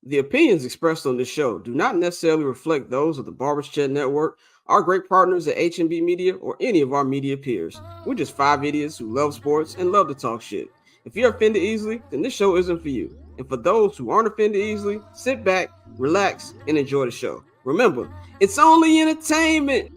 The opinions expressed on this show do not necessarily reflect those of the Barbers Chat Network, our great partners at H&B Media, or any of our media peers. We're just five idiots who love sports and love to talk shit. If you're offended easily, then this show isn't for you. And for those who aren't offended easily, sit back, relax, and enjoy the show. Remember, it's only entertainment.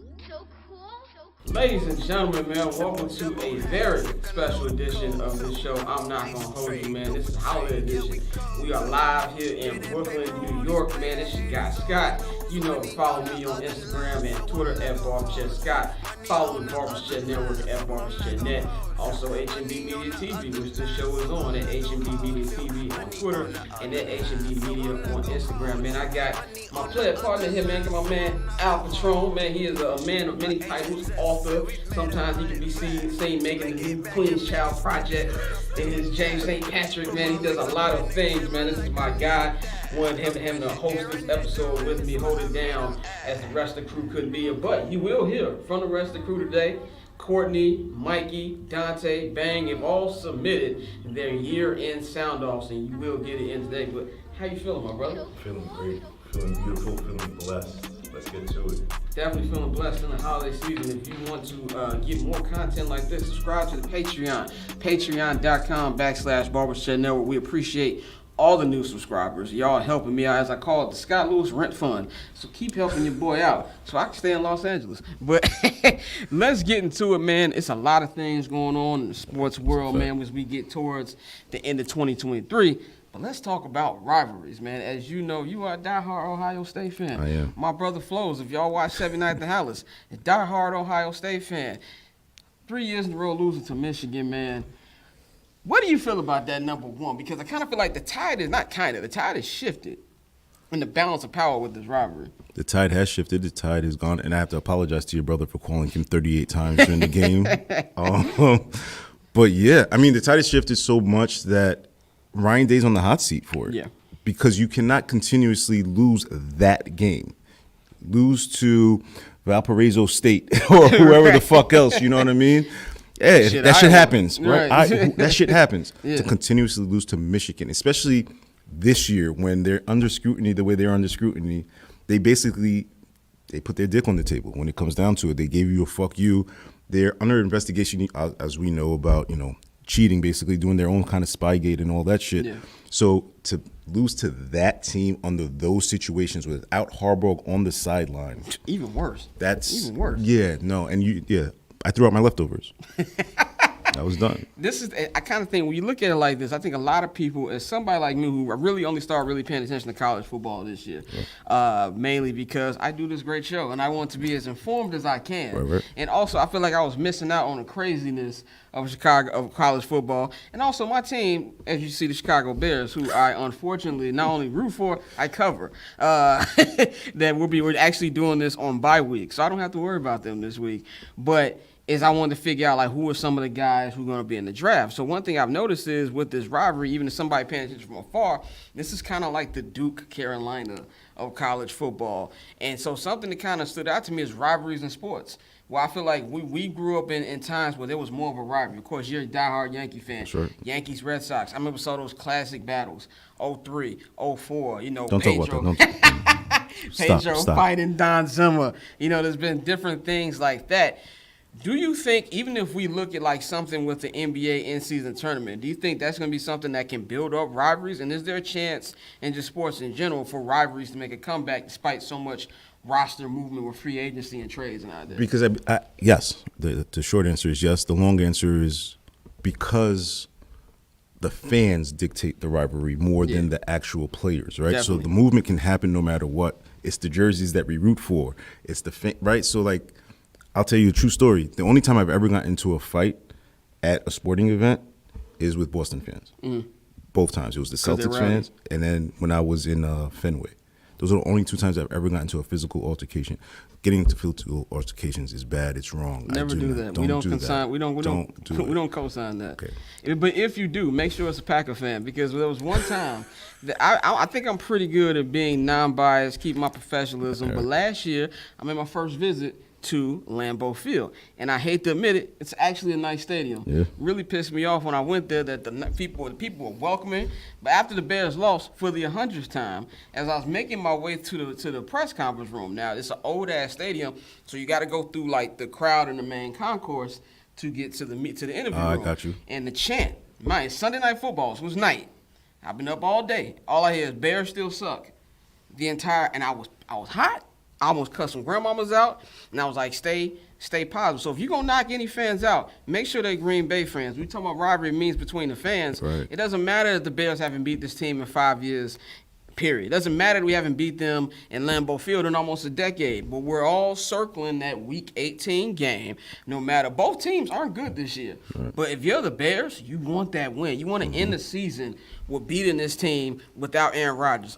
Ladies and gentlemen, man, welcome to a very special edition of this show. I'm not gonna hold you, man. This is holiday edition. We are live here in Brooklyn, New York, man. This is your guy Scott. You know, follow me on Instagram and Twitter at BarberChatScott. Follow the Barbers Chat Network at BarbersChatNet. Also, H&B Media TV, which this show is on at H&B Media TV on Twitter and at H&B Media on Instagram. Man, I got my player partner here, man. Got my man Alain Patron. Man, he is a man of many titles, author. Sometimes he can be seen making the new Queen's Child project in his James St. Patrick. Man, he does a lot of things, man. This is my guy. Wanted him to host this episode with me, hold it down as the rest of the crew couldn't be here. But you will hear from the rest of the crew today. Courtney, Mikey, Dante, Bang have all submitted their year-end sound-offs, and you will get it in today. But how you feeling, my brother? Feeling great, feeling beautiful, feeling blessed. Let's get to it. Definitely feeling blessed in the holiday season. If you want to get more content like this, subscribe to the Patreon, patreon.com/Barbers Chat Network. We appreciate all the new subscribers. Y'all helping me out, as I call it, the Scott Lewis Rent Fund. So keep helping your boy out so I can stay in Los Angeles. But let's get into it, man. It's a lot of things going on in the sports world, man, as we get towards the end of 2023. But let's talk about rivalries, man. As you know, you are a diehard Ohio State fan. I am. My brother Flows, if y'all watch 7 Night at the Hallis, a diehard Ohio State fan. 3 years in a row losing to Michigan, man. What do you feel about that, number one? Because I kind of feel like the tide has shifted in the balance of power with this rivalry. The tide has shifted. The tide is gone. And I have to apologize to your brother for calling him 38 times during the game. But, yeah, I mean, the tide has shifted so much that Ryan Day's on the hot seat for it. Yeah. Because you cannot continuously lose that game. Lose to Valparaiso State or whoever the fuck else, you know what I mean? Yeah, that shit happens, right? That shit happens. Yeah. To continuously lose to Michigan, especially this year when they're under scrutiny the way they're under scrutiny, they put their dick on the table when it comes down to it. They gave you a fuck you. They're under investigation, as we know about, cheating, basically doing their own kind of Spygate and all that shit. Yeah. So to lose to that team under those situations without Harbaugh on the sideline, even worse. That's even worse. Yeah, no, and I threw out my leftovers. I was done. This is, I kind of think, when you look at it like this, I think a lot of people, as somebody like me who really only started paying attention to college football this year, mainly because I do this great show and I want to be as informed as I can. Right. And also, I feel like I was missing out on the craziness of college football. And also, my team, as you see, the Chicago Bears, who I unfortunately not only root for, I cover. That we're actually doing this on bye week, so I don't have to worry about them this week. But I wanted to figure out, like, who are some of the guys who are going to be in the draft. So one thing I've noticed is with this rivalry, even if somebody paying attention from afar, this is kind of like the Duke Carolina of college football. And so something that kind of stood out to me is rivalries in sports. Well, I feel like we grew up in times where there was more of a rivalry. Of course, you're a diehard Yankee fan. Sure. Yankees, Red Sox. I remember saw those classic battles, 03, 04, Don't Pedro. talk about that. Pedro Stop. fighting Don Zimmer. There's been different things like that. Do you think, even if we look at like something with the NBA in-season tournament, do you think that's going to be something that can build up rivalries? And is there a chance in just sports in general for rivalries to make a comeback despite so much roster movement with free agency and trades and all that? Because, yes, the short answer is yes. The long answer is because the fans dictate the rivalry more than the actual players, right? Definitely. So the movement can happen no matter what. It's the jerseys that we root for. It's the right? So, like, I'll tell you a true story. The only time I've ever gotten into a fight at a sporting event is with Boston fans. Both times. It was the Celtics fans, and then when I was in Fenway. Those are the only two times I've ever gotten into a physical altercation. Getting into physical altercations is bad. It's wrong. Never do that. We don't co-sign. We don't co-sign that. Okay. But if you do, make sure it's a Packer fan, because there was one time that I think I'm pretty good at being non-biased, keep my professionalism. But last year, I made my first visit to Lambeau Field. And I hate to admit it, it's actually a nice stadium. Yeah. Really pissed me off when I went there that the people were welcoming. But after the Bears lost for the 100th time, as I was making my way to the press conference room, now it's an old-ass stadium, so you got to go through, like, the crowd in the main concourse to get to the interview room. I got you. And the chant, man, Sunday Night Football, it was night. I've been up all day. All I hear is Bears still suck. And I was hot. I almost cussed some grandmamas out, and I was like, stay positive. So if you're going to knock any fans out, make sure they're Green Bay fans. We talking about rivalry means between the fans. Right. It doesn't matter that the Bears haven't beat this team in 5 years, period. It doesn't matter that we haven't beat them in Lambeau Field in almost a decade. But we're all circling that Week 18 game. No matter, both teams aren't good this year. Right. But if you're the Bears, you want that win. You want to end the season with beating this team without Aaron Rodgers.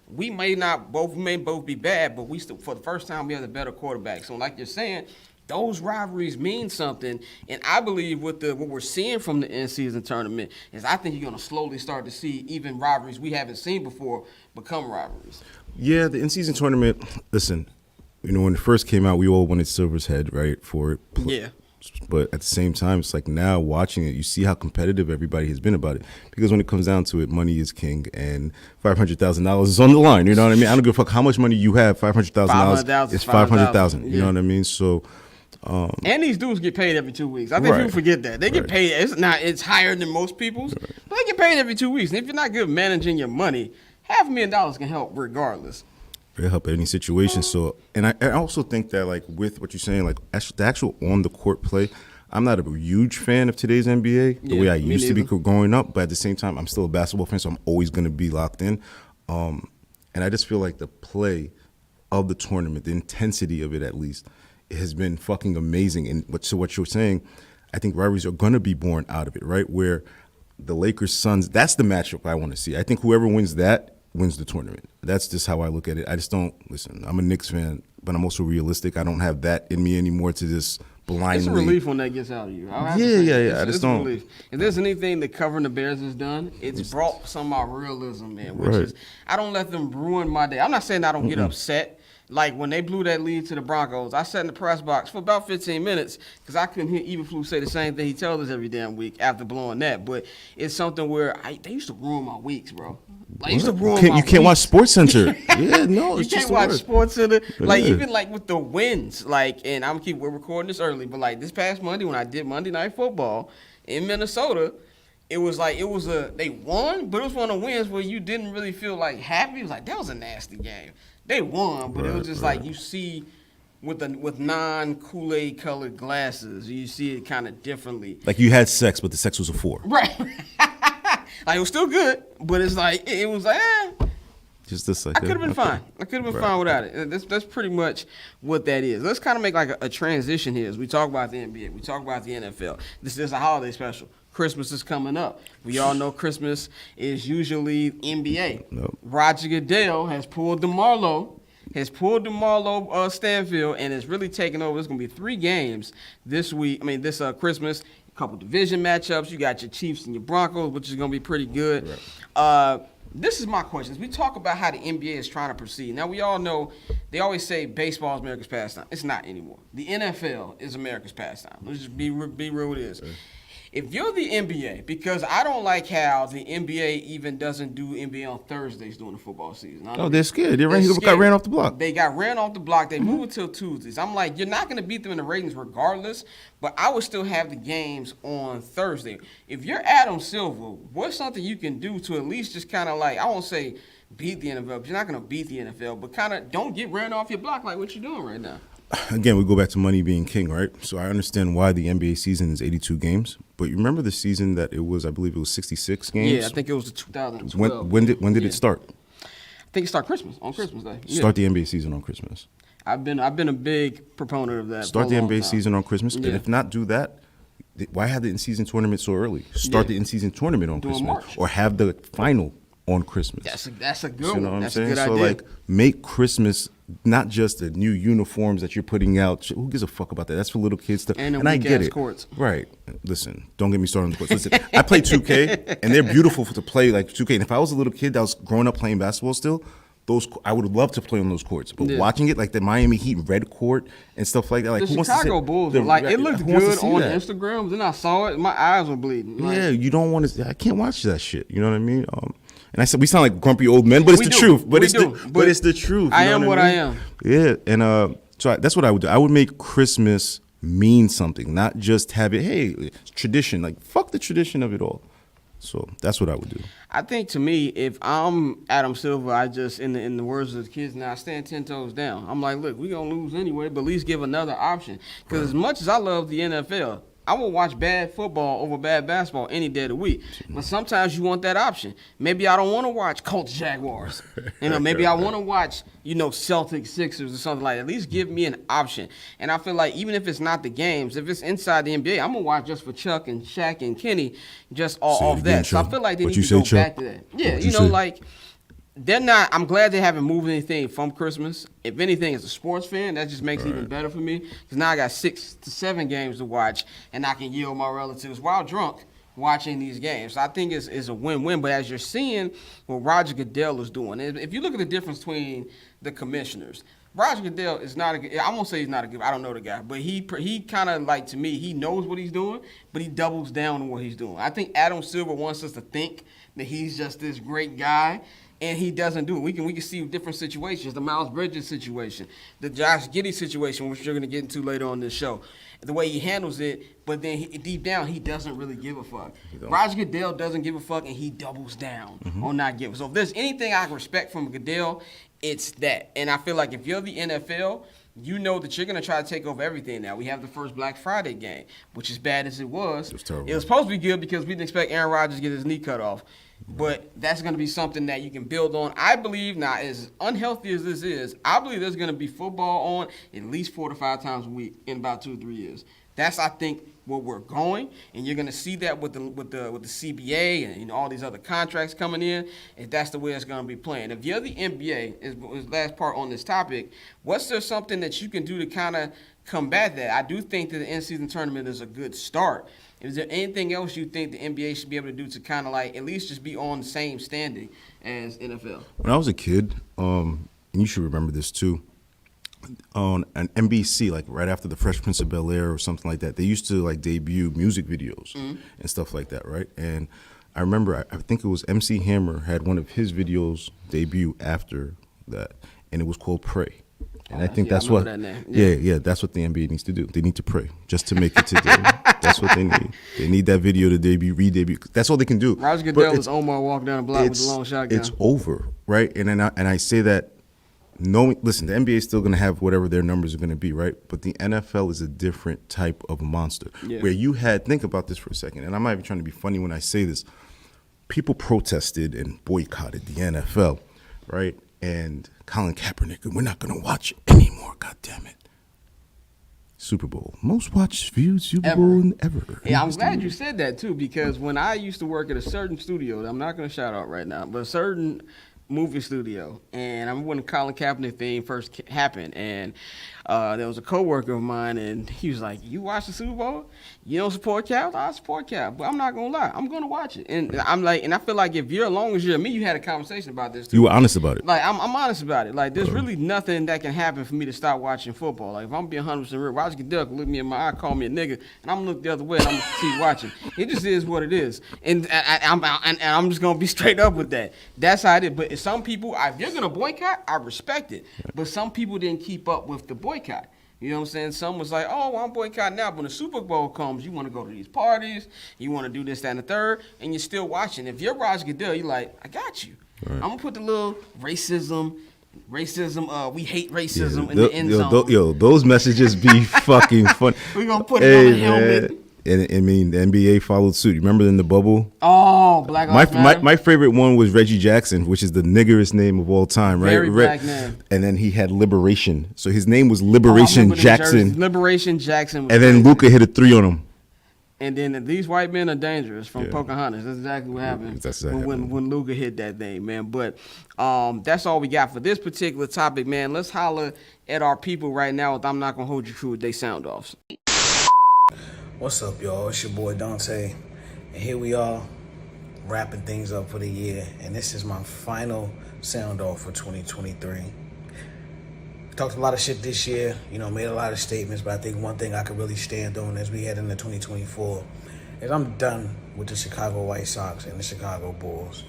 We may both be bad, but we still, for the first time, we have the better quarterback. So like you're saying, those rivalries mean something. And I believe what we're seeing from the in-season tournament is I think you're going to slowly start to see even rivalries we haven't seen before become rivalries. Yeah, the in-season tournament, listen, when it first came out, we all wanted Silver's head, right, for it. Yeah. But at the same time, it's like now watching it, you see how competitive everybody has been about it. Because when it comes down to it, money is king, and $500,000 is on the line. You know what I mean? I don't give a fuck how much money you have. $500,000 is $500,000. You know what I mean? So, and these dudes get paid every 2 weeks. I think people forget that they get paid. It's higher than most people's, but they get paid every 2 weeks. And if you're not good at managing your money, $500,000 can help regardless. It'll help any situation. So, and I also think that, like, with what you're saying, like, the actual on-the-court play, I'm not a huge fan of today's NBA the way I used to be growing up. But at the same time, I'm still a basketball fan, so I'm always going to be locked in. And I just feel like the play of the tournament, the intensity of it at least, it has been fucking amazing. And so what you're saying, I think rivalries are going to be born out of it, right? Where the Lakers-Suns, that's the matchup I want to see. I think whoever wins that wins the tournament. That's just how I look at it. I just don't, listen, I'm a Knicks fan, but I'm also realistic. I don't have that in me anymore to just blindly. It's a relief when that gets out of you. Yeah. I just don't. Relief. If there's anything that covering the Bears has done, it's brought some of my realism in, which is I don't let them ruin my day. I'm not saying I don't get upset. Like, when they blew that lead to the Broncos, I sat in the press box for about 15 minutes because I couldn't hear Eberflus say the same thing he tells us every damn week after blowing that. But it's something where they used to ruin my weeks, bro. Like, used to ruin my You can't watch SportsCenter. Yeah, no, it's just watch SportsCenter. Like, even like with the wins, like, and we're recording this early, but like this past Monday when I did Monday Night Football in Minnesota, it was they won, but it was one of the wins where you didn't really feel like happy. It was like, that was a nasty game. They won, but it was just like you see with non-Kool-Aid colored glasses, you see it kind of differently. Like you had sex, but the sex was a 4. Right. Like, it was still good, but it's like it was like, just this like I could have been fine. I could have been fine without it. That's pretty much what that is. Let's kind of make like a transition here as we talk about the NBA. We talk about the NFL. This is a holiday special. Christmas is coming up. We all know Christmas is usually NBA. Nope. Roger Goodell has pulled DeMarlo Stanfield, and is really taking over. There's going to be 3 games this Christmas. A couple division matchups. You got your Chiefs and your Broncos, which is going to be pretty good. Right. This is my question. As we talk about how the NBA is trying to proceed. Now, we all know they always say baseball is America's pastime. It's not anymore. The NFL is America's pastime. Let's just be real with this. If you're the NBA, because I don't like how the NBA even doesn't do NBA on Thursdays during the football season. They're scared. They got ran off the block. They got ran off the block. They moved it till Tuesdays. I'm like, you're not going to beat them in the ratings regardless, but I would still have the games on Thursday. If you're Adam Silver, what's something you can do to at least just kind of like, I won't say beat the NFL, because you're not going to beat the NFL, but kind of don't get ran off your block like what you're doing right now. Again, we go back to money being king, right? So I understand why the NBA season is 82 games. But you remember the season that it was, I believe it was 66 games? Yeah, I think it was the 2012. When did it start? I think it started on Christmas Day. Start the NBA season on Christmas. I've been a big proponent of that. Start the NBA season on Christmas. Yeah. And if not do that, why have the in-season tournament so early? Start the in-season tournament on Christmas. March. Or have the final on Christmas. That's a good one. You know what I'm saying? A good so idea. Like, make Christmas not just the new uniforms that you're putting out. Who gives a fuck about that? That's for little kids stuff. And I get it. Courts. Right. Listen, don't get me started on the courts. Listen, I play 2K, and they're beautiful to play like 2K. And if I was a little kid that was growing up playing basketball still, I would love to play on those courts, but watching it like the Miami Heat red court and stuff like that, like the Chicago Bulls, like it looked good on Instagram. Then I saw it, my eyes were bleeding. Like, yeah, you don't want to. I can't watch that shit. You know what I mean? And I said we sound like grumpy old men, but it's the truth. But it's the truth. I am what I am. Yeah, and so that's what I would do. I would make Christmas mean something, not just have it. Hey, it's tradition. Like fuck the tradition of it all. So that's what I would do. I think to me, if I'm Adam Silver, I just, in the words of the kids now, I stand 10 toes down. I'm like, look, we're going to lose anyway, but at least give another option. Because as much as I love the NFL, I will watch bad football over bad basketball any day of the week. But sometimes you want that option. Maybe I don't want to watch Colts Jaguars. Maybe I want to watch, Celtics Sixers or something like that. At least give me an option. And I feel like even if it's not the games, if it's inside the NBA, I'm going to watch just for Chuck and Shaq and Kenny, just off that. So I feel like they need to go back to that. Yeah, they're not. I'm glad they haven't moved anything from Christmas. If anything, as a sports fan, that just makes it even better for me. Because now I got 6 to 7 games to watch, and I can yield my relatives while drunk watching these games. So I think it's a win-win. But as you're seeing what Roger Goodell is doing, if you look at the difference between the commissioners, Roger Goodell is not a good. I won't say he's not a good. I don't know the guy, but he kind of like, to me, he knows what he's doing, but he doubles down on what he's doing. I think Adam Silver wants us to think that he's just this great guy. And he doesn't do it. We can see different situations. The Miles Bridges situation, the Josh Giddey situation, which you're going to get into later on this show. The way he handles it, but then deep down, he doesn't really give a fuck. Roger Goodell doesn't give a fuck, and he doubles down on not giving. So if there's anything I can respect from Goodell, it's that. And I feel like if you're the NFL, you know that you're going to try to take over everything now. We have the first Black Friday game, which as bad as it was terrible. It was supposed to be good because we didn't expect Aaron Rodgers to get his knee cut off. But that's going to be something that you can build on. I believe now, as unhealthy as this is, I believe there's going to be football on at least 4 to 5 times a week in about 2 or 3 years. That's, I think, where we're going, and you're going to see that with the CBA and all these other contracts coming in. If that's the way it's going to be playing. If you're the NBA, is last part on this topic, what's there something that you can do to kind of combat that? I do think that the in-season tournament is a good start. Is there anything else you think the NBA should be able to do to kind of like at least just be on the same standing as NFL? When I was a kid, and you should remember this too, on an NBC, like right after the Fresh Prince of Bel-Air or something like that, they used to like debut music videos and stuff like that, right? And I remember, I think it was MC Hammer had one of his videos debut after that, and it was called Pray. And I think that's what, that's what the NBA needs to do. They need to pray just to make it to the. That's what they need. They need that video to debut, re-debut. That's all they can do. Roger Goodell is Omar walking down the block with the long shotgun. It's over, right? And I say that knowing, listen, the NBA is still going to have whatever their numbers are going to be, right? But the NFL is a different type of monster. Yeah. Where you had, think about this for a second, and I'm not even trying to be funny when I say this. People protested and boycotted the NFL, right? And Colin Kaepernick, and we're not going to watch it anymore, God damn it. Super Bowl. Most watched viewed Super Bowl ever. Yeah, I'm glad you said that, too, because when I used to work at a certain studio, that I'm not going to shout out right now, but a certain movie studio, and I remember when the Colin Kaepernick thing first happened, and there was a coworker of mine, and he was like, "You watch the Super Bowl? You don't support Cal? I support Cal, but I'm not gonna lie, I'm gonna watch it." And I'm like, and I feel like if you're, as long as you're me, you had a conversation about this too. You were honest about it. Like I'm honest about it. Like there's really nothing that can happen for me to stop watching football. Like if I'm being 100% real, Roger Goodell can look me in my eye, call me a nigga, and I'm gonna look the other way, and I'm gonna keep watching. It just is what it is, and I'm just gonna be straight up with that. That's how it is. But some people, if you're gonna boycott, I respect it. But some people didn't keep up with the boycott. You know what I'm saying? Some was like, oh, well, I'm boycotting now. But when the Super Bowl comes, you want to go to these parties, you want to do this, that, and the third, and you're still watching. If you're Roger Goodell, you're like, I got you. Right. I'm going to put the little racism, we hate racism in the end zone. Those messages be fucking fun. We're going to put it on the helmet. And I mean, the NBA followed suit. You remember in the bubble? Oh, Black Lives Matter. My favorite one was Reggie Jackson, which is the niggerest name of all time, right? Very black name. And then he had Liberation. So his name was Liberation Jackson. Liberation Jackson. And then Luka hit a 3 on him. And then These White Men Are Dangerous from Pocahontas. That's exactly what happened when Luka hit that thing, man. But that's all we got for this particular topic, man. Let's holler at our people right now with I'm Not Gonna Hold You Crew with they sound offs. What's up, y'all? It's your boy Dante, and here we are, wrapping things up for the year, and this is my final sound off for 2023. Talked a lot of shit this year, made a lot of statements, but I think one thing I could really stand on as we head into 2024 is I'm done with the Chicago White Sox and the Chicago Bulls.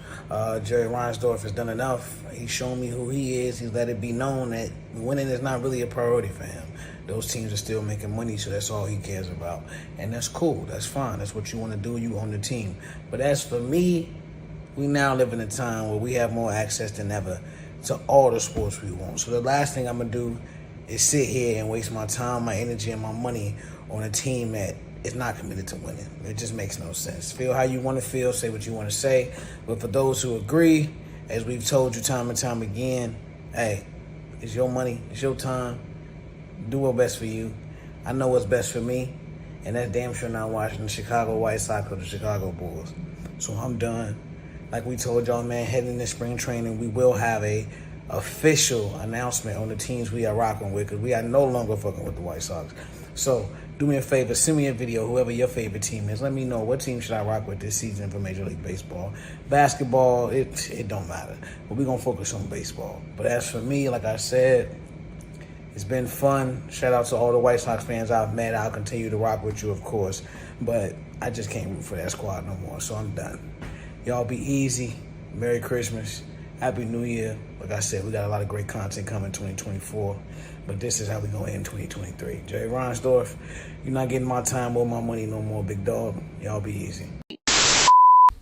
Jerry Reinsdorf has done enough. He's shown me who he is. He's let it be known that winning is not really a priority for him. Those teams are still making money, so that's all he cares about. And that's cool. That's fine. That's what you want to do. You own the team. But as for me, we now live in a time where we have more access than ever to all the sports we want. So the last thing I'm going to do is sit here and waste my time, my energy, and my money on a team that is not committed to winning. It just makes no sense. Feel how you want to feel, say what you want to say. But for those who agree, as we've told you time and time again, hey, it's your money, it's your time. Do what's best for you. I know what's best for me, and that's damn sure not watching the Chicago White Sox or the Chicago Bulls. So I'm done. Like we told y'all, man, heading into spring training, we will have a official announcement on the teams we are rocking with, because we are no longer fucking with the White Sox. So do me a favor, send me a video, whoever your favorite team is. Let me know what team should I rock with this season for Major League Baseball. Basketball, it don't matter. But we're going to focus on baseball. But as for me, like I said, it's been fun. Shout out to all the White Sox fans I've met. I'll continue to rock with you, of course. But I just can't root for that squad no more, so I'm done. Y'all be easy. Merry Christmas. Happy New Year. Like I said, we got a lot of great content coming in 2024. But this is how we going to end 2023. Jerry Reinsdorf, you're not getting my time or my money no more, big dog. Y'all be easy.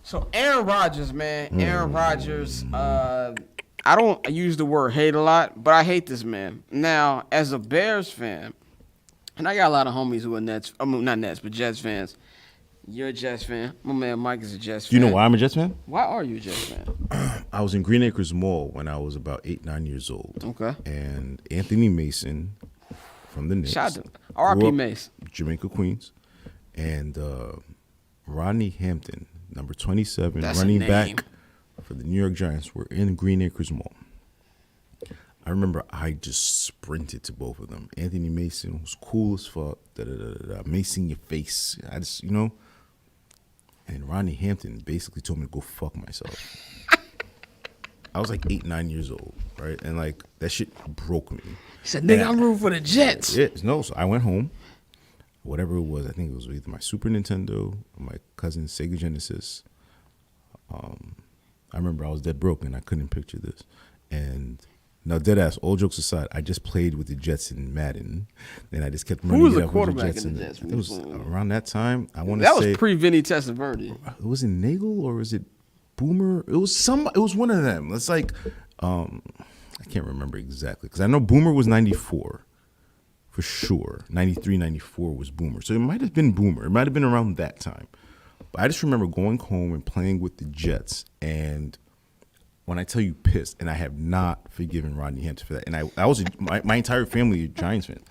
So Aaron Rodgers, man. Aaron Rodgers, I don't use the word hate a lot, but I hate this man. Now, as a Bears fan, and I got a lot of homies who are not Nets, but Jets fans. You're a Jets fan. My man Mike is a Jets fan. You know why I'm a Jets fan? Why are you a Jets fan? I was in Green Acres Mall when I was about 8-9 years old. Okay. And Anthony Mason from the Knicks. Shout out to R.I.P. Mace. Jamaica, Queens. And Rodney Hampton, number 27, That's running back for the New York Giants, were in Green Acres Mall. I remember I just sprinted to both of them. Anthony Mason was cool as fuck. Mason your face. I just, And Rodney Hampton basically told me to go fuck myself. I was like 8-9 years old, right? And like that shit broke me. He said, nigga, I'm rooting for the Jets. So I went home. Whatever it was, I think it was either my Super Nintendo or my cousin's Sega Genesis. I remember I was dead broke and I couldn't picture this. And now, dead ass, all jokes aside, I just played with the Jets in Madden. Then I just kept running. Who was the quarterback in the Jets? It was around that time. I want to say that was pre-Vinny Testaverde. Was it Nagel or was it Boomer? It was one of them. It's like I can't remember exactly because I know Boomer was 94 for sure. 93, 94 was Boomer. So it might have been Boomer. It might have been around that time. But I just remember going home and playing with the Jets, and when I tell you pissed, and I have not forgiven Rodney Hampton for that. And I was my entire family are Giants fans.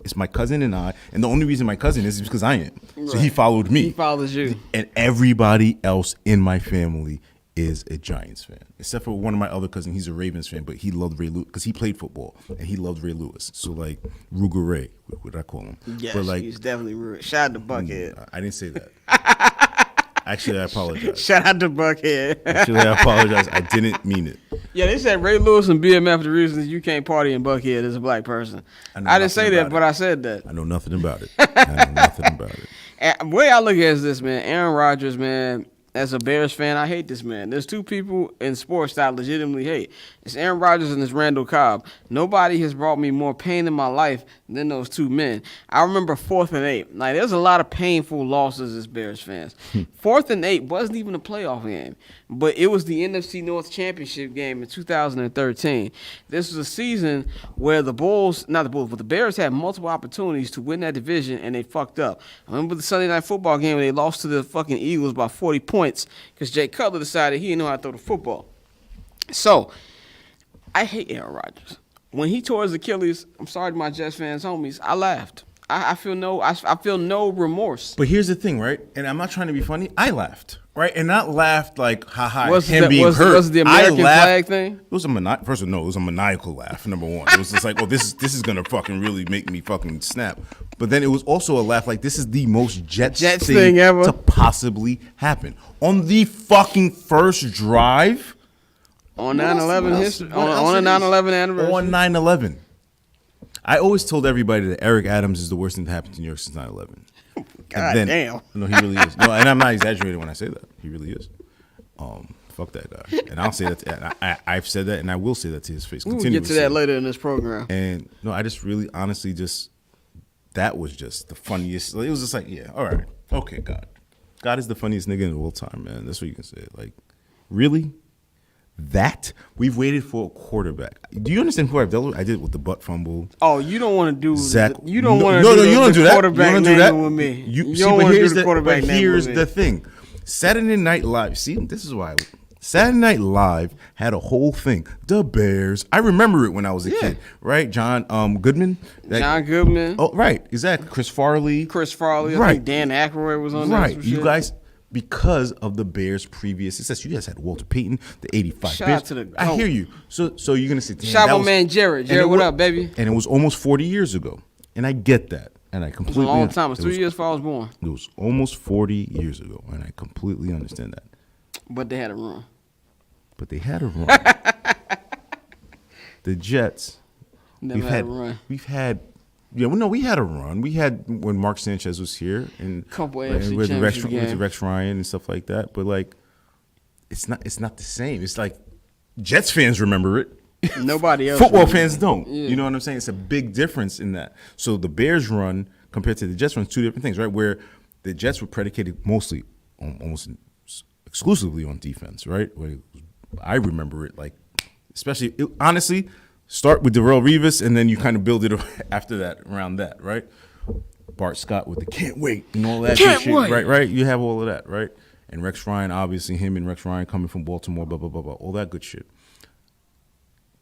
It's my cousin and I, and the only reason my cousin is because I am. Right. So he followed me. He follows you. And everybody else in my family is a Giants fan, except for one of my other cousins. He's a Ravens fan, but he loved Ray Lewis because he played football and he loved Ray Lewis. So like Ruger Ray, what I call him. Yes, but like, he's definitely rude. Shout out to Buckhead. I didn't say that. Actually, I apologize. Shout out to Buckhead. Actually, I apologize. I didn't mean it. Yeah, they said Ray Lewis and BMF the reasons you can't party in Buckhead as a black person. I didn't say that, but I said that. I know nothing about it. I know nothing about it. And the way I look at it is this, man. Aaron Rodgers, man, as a Bears fan, I hate this man. There's two people in sports that I legitimately hate. It's Aaron Rodgers and it's Randall Cobb. Nobody has brought me more pain in my life than those two men. I remember 4th and 8. Like, there's a lot of painful losses as Bears fans. 4th and 8 wasn't even a playoff game, but it was the NFC North Championship game in 2013. This was a season where the Bears had multiple opportunities to win that division, and they fucked up. I remember the Sunday Night Football game where they lost to the fucking Eagles by 40 points because Jay Cutler decided he didn't know how to throw the football. So, I hate Aaron Rodgers. When he tore his Achilles, I'm sorry to my Jets fans, homies, I laughed. I feel no remorse. But here's the thing, right? And I'm not trying to be funny. I laughed, Right, and not laughed like, haha, Was him being hurt. Was it the American flag thing? It was first of all, no, it was a maniacal laugh, number one. It was just like, oh, this is going to fucking really make me fucking snap. But then it was also a laugh like, this is the most Jets thing ever to possibly happen. On the fucking first drive. On 9/11 history. On a 9/11 anniversary. On 9/11. I always told everybody that Eric Adams is the worst thing to happen to New York since 9/11. God damn. No, he really is. No, and I'm not exaggerating when I say that. He really is. Fuck that guy. And I'll say that. I've said that, and I will say that to his face. We'll get to that later in this program. And no, I just really, honestly, that was just the funniest. It was just like, yeah, all right, okay, God is the funniest nigga in all time, man. That's what you can say. Like, really? That we've waited for a quarterback. Do you understand who I did with the butt fumble? Oh, you don't want to do Zach. You don't want to do you don't do that. Quarterback you don't do that with me. You don't want to do the quarterback but name here's with me. the thing. Saturday Night Live. See, this is why. Saturday Night Live had a whole thing. The Bears. I remember it when I was a kid. Right, John Goodman. John Goodman. Oh, right. Exactly. Chris Farley. I think Dan Aykroyd was on there. Right. You guys. Because of the Bears' previous success, you guys had Walter Payton, the '85 Shout Bears. out to the I hear you. So you're gonna say, shout out my man Jared. Jared, what up, baby? And it was almost 40 years ago, and I get that, and I completely. It was a long time. It was 3 years before I was born. It was almost 40 years ago, and I completely understand that. But they had a run. The Jets. Never had a run. We had a run. We had when Mark Sanchez was here and couple with AFC Rex Ryan and stuff like that. But like, it's not the same. It's like Jets fans remember it. Nobody else. Football fans don't. Yeah. You know what I'm saying? It's a big difference in that. So the Bears run compared to the Jets run, two different things, right? Where the Jets were predicated mostly, almost exclusively on defense, right? Where I remember it like, especially honestly. Start with Darrelle Revis, and then you kind of build it after that, around that, right? Bart Scott with the can't wait and all that shit, right? You have all of that, right? And Rex Ryan, obviously, him and Rex Ryan coming from Baltimore, blah, blah, blah, blah, all that good shit.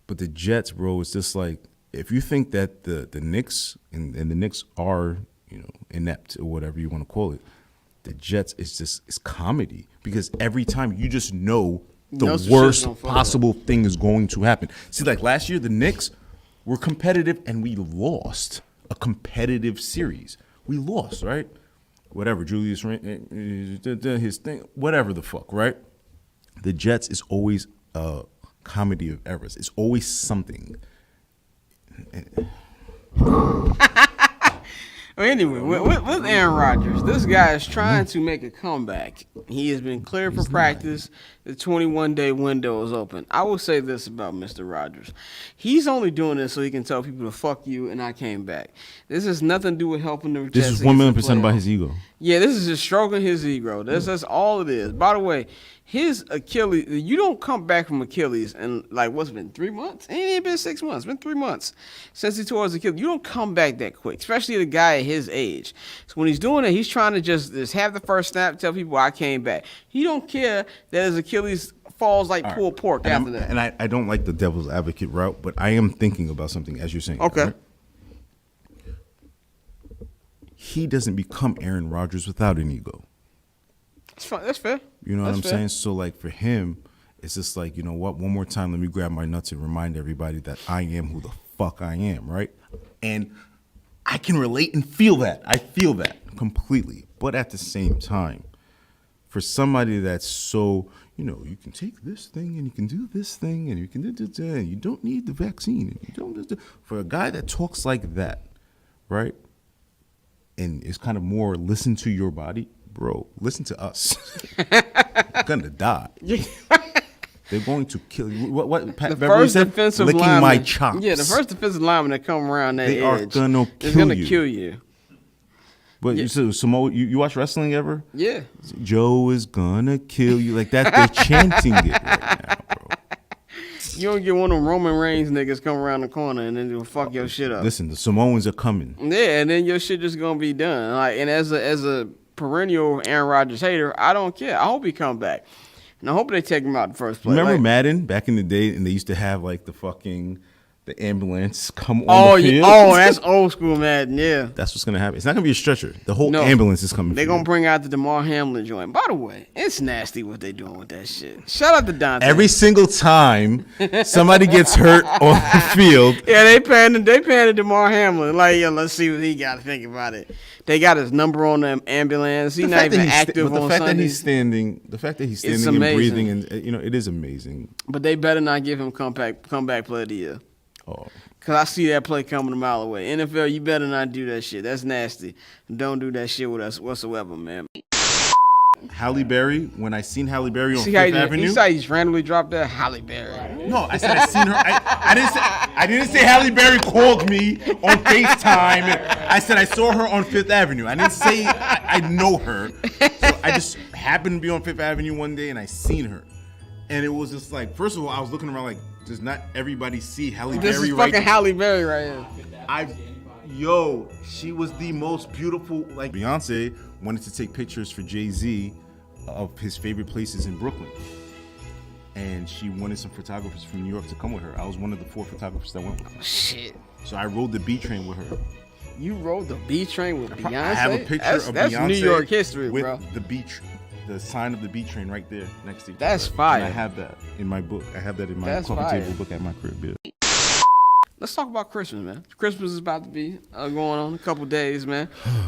But the Jets, bro, it's just like, if you think that the Knicks, and the Knicks are, inept or whatever you want to call it, the Jets is comedy. Because every time you just know the worst possible thing is going to happen. See, like last year, the Knicks were competitive and we lost a competitive series. We lost, right? Whatever, Julius, his thing, whatever the fuck, right? The Jets is always a comedy of errors. It's always something. Well, anyway, with Aaron Rodgers, this guy is trying to make a comeback. He has been cleared for practice. The 21-day window is open. I will say this about Mr. Rodgers. He's only doing this so he can tell people to fuck you and I came back. This has nothing to do with helping the Jets. This is 1,000,000% about his ego. Yeah, this is just stroking his ego. That's all it is. By the way, his Achilles, you don't come back from Achilles and what's been 3 months? It ain't been 6 months. It's been 3 months since he tore his Achilles. You don't come back that quick, especially the guy at his age. So when he's doing it, he's trying to just have the first snap, tell people I came back. He don't care that his Achilles falls like pulled pork after that. And I don't like the devil's advocate route, but I am thinking about something as you're saying. Okay. Right? He doesn't become Aaron Rodgers without an ego. That's fair. You know what I'm saying? So, like, for him, it's just like, you know what? One more time, let me grab my nuts and remind everybody that I am who the fuck I am, right? And I can relate and feel that. I feel that completely. But at the same time, for somebody that's so, you can take this thing and you can do this thing and you can do this, and you don't need the vaccine. And you don't. For a guy that talks like that, right? And it's kind of more listen to your body. Bro, listen to us. You're gonna die. They're going to kill you. What Pat Beverly said? Defensive licking lineman, my chops. Yeah, the first defensive lineman that come around that edge. They are gonna kill you. But you said Samoa, you watch wrestling ever? Yeah. Joe is gonna kill you. Like that, they're chanting it right now, bro. You don't get one of them Roman Reigns niggas come around the corner and then they'll fuck your shit up. Listen, the Samoans are coming. Yeah, and then your shit just gonna be done. And as a perennial Aaron Rodgers hater, I don't care. I hope he come back. And I hope they take him out in the first place. Remember Madden back in the day, and they used to have like the fucking the ambulance come on the field. That's old school, man. Yeah. That's what's going to happen. It's not going to be a stretcher. The whole ambulance is coming. They're going to bring out the DeMar Hamlin joint. By the way, it's nasty what they doing with that shit. Shout out to Dante. Every single time somebody gets hurt on the field. Yeah, they paying the DeMar Hamlin. Like, yo, let's see what he got to think about it. They got his number on the ambulance. He's not even active on Sundays. The fact that he's standing and breathing, and it is amazing. But they better not give him comeback player of the year. Oh. Because I see that play coming a mile away. NFL, you better not do that shit. That's nasty. Don't do that shit with us whatsoever, man. Halle Berry, when I seen Halle Berry on Fifth Avenue. You saw he just randomly dropped that Halle Berry. No, I said I seen her. I didn't say Halle Berry called me on FaceTime. I said I saw her on Fifth Avenue. I didn't say I know her. So I just happened to be on Fifth Avenue one day and I seen her. And it was just like, first of all, I was looking around like, does not everybody see Halle Berry right now? This is fucking Halle Berry right here. She was the most beautiful. Like, Beyonce wanted to take pictures for Jay-Z of his favorite places in Brooklyn. And she wanted some photographers from New York to come with her. I was one of the 4 photographers that went with her. Shit. So I rode the B train with her. You rode the B train with Beyonce? I have a picture of Beyonce. That's New York history, with bro. The sign of the B train right there next to each That's other. fire. And I have that in my book. I have that in my coffee table book at my crib. Yeah. Let's talk about Christmas, man. Christmas is about to be going on in a couple days, man.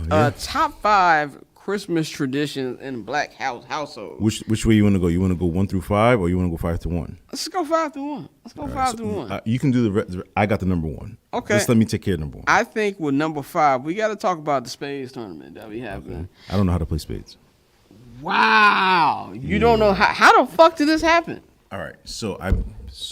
Yeah. Top 5 Christmas traditions in black household. Which way you want to go? You want to go 1 through 5, or you want to go 5 through 1? Let's go 5 through 1. Let's go 5 through 1. You can do the rest. I got the number 1. Okay. Just let me take care of number 1. I think with number 5, we got to talk about the spades tournament that we have. Okay. I don't know how to play spades. Wow. You don't know how the fuck did this happen? All right. So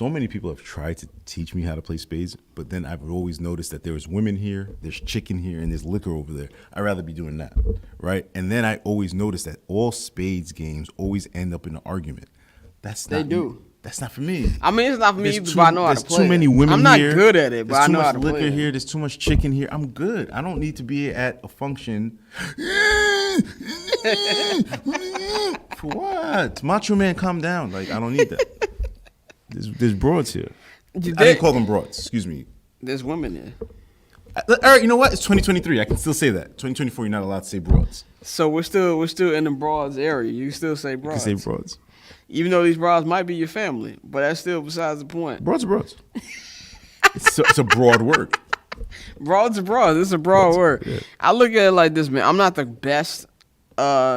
many people have tried to teach me how to play spades, but then I've always noticed that there's women here, there's chicken here, and there's liquor over there. I'd rather be doing that, right? And then I always notice that all spades games always end up in an argument. They do. That's not for me. I mean, it's not for me either, but I know how to play. There's too many women here. I'm not good at it, but I know how to play. There's too much liquor here. There's too much chicken here. I'm good. I don't need to be at a function. For what? Macho Man, calm down. Like, I don't need that. There's broads here. I didn't call them broads. Excuse me. There's women there. All right, you know what? It's 2023. I can still say that. 2024, you're not allowed to say broads. So we're still in the broads area. You still say broads. You can say broads. Even though these broads might be your family, but that's still besides the point. Broads are broads. It's a broad word. Broads are broads. It's a broad word. Yeah. I look at it like this, man. I'm not the best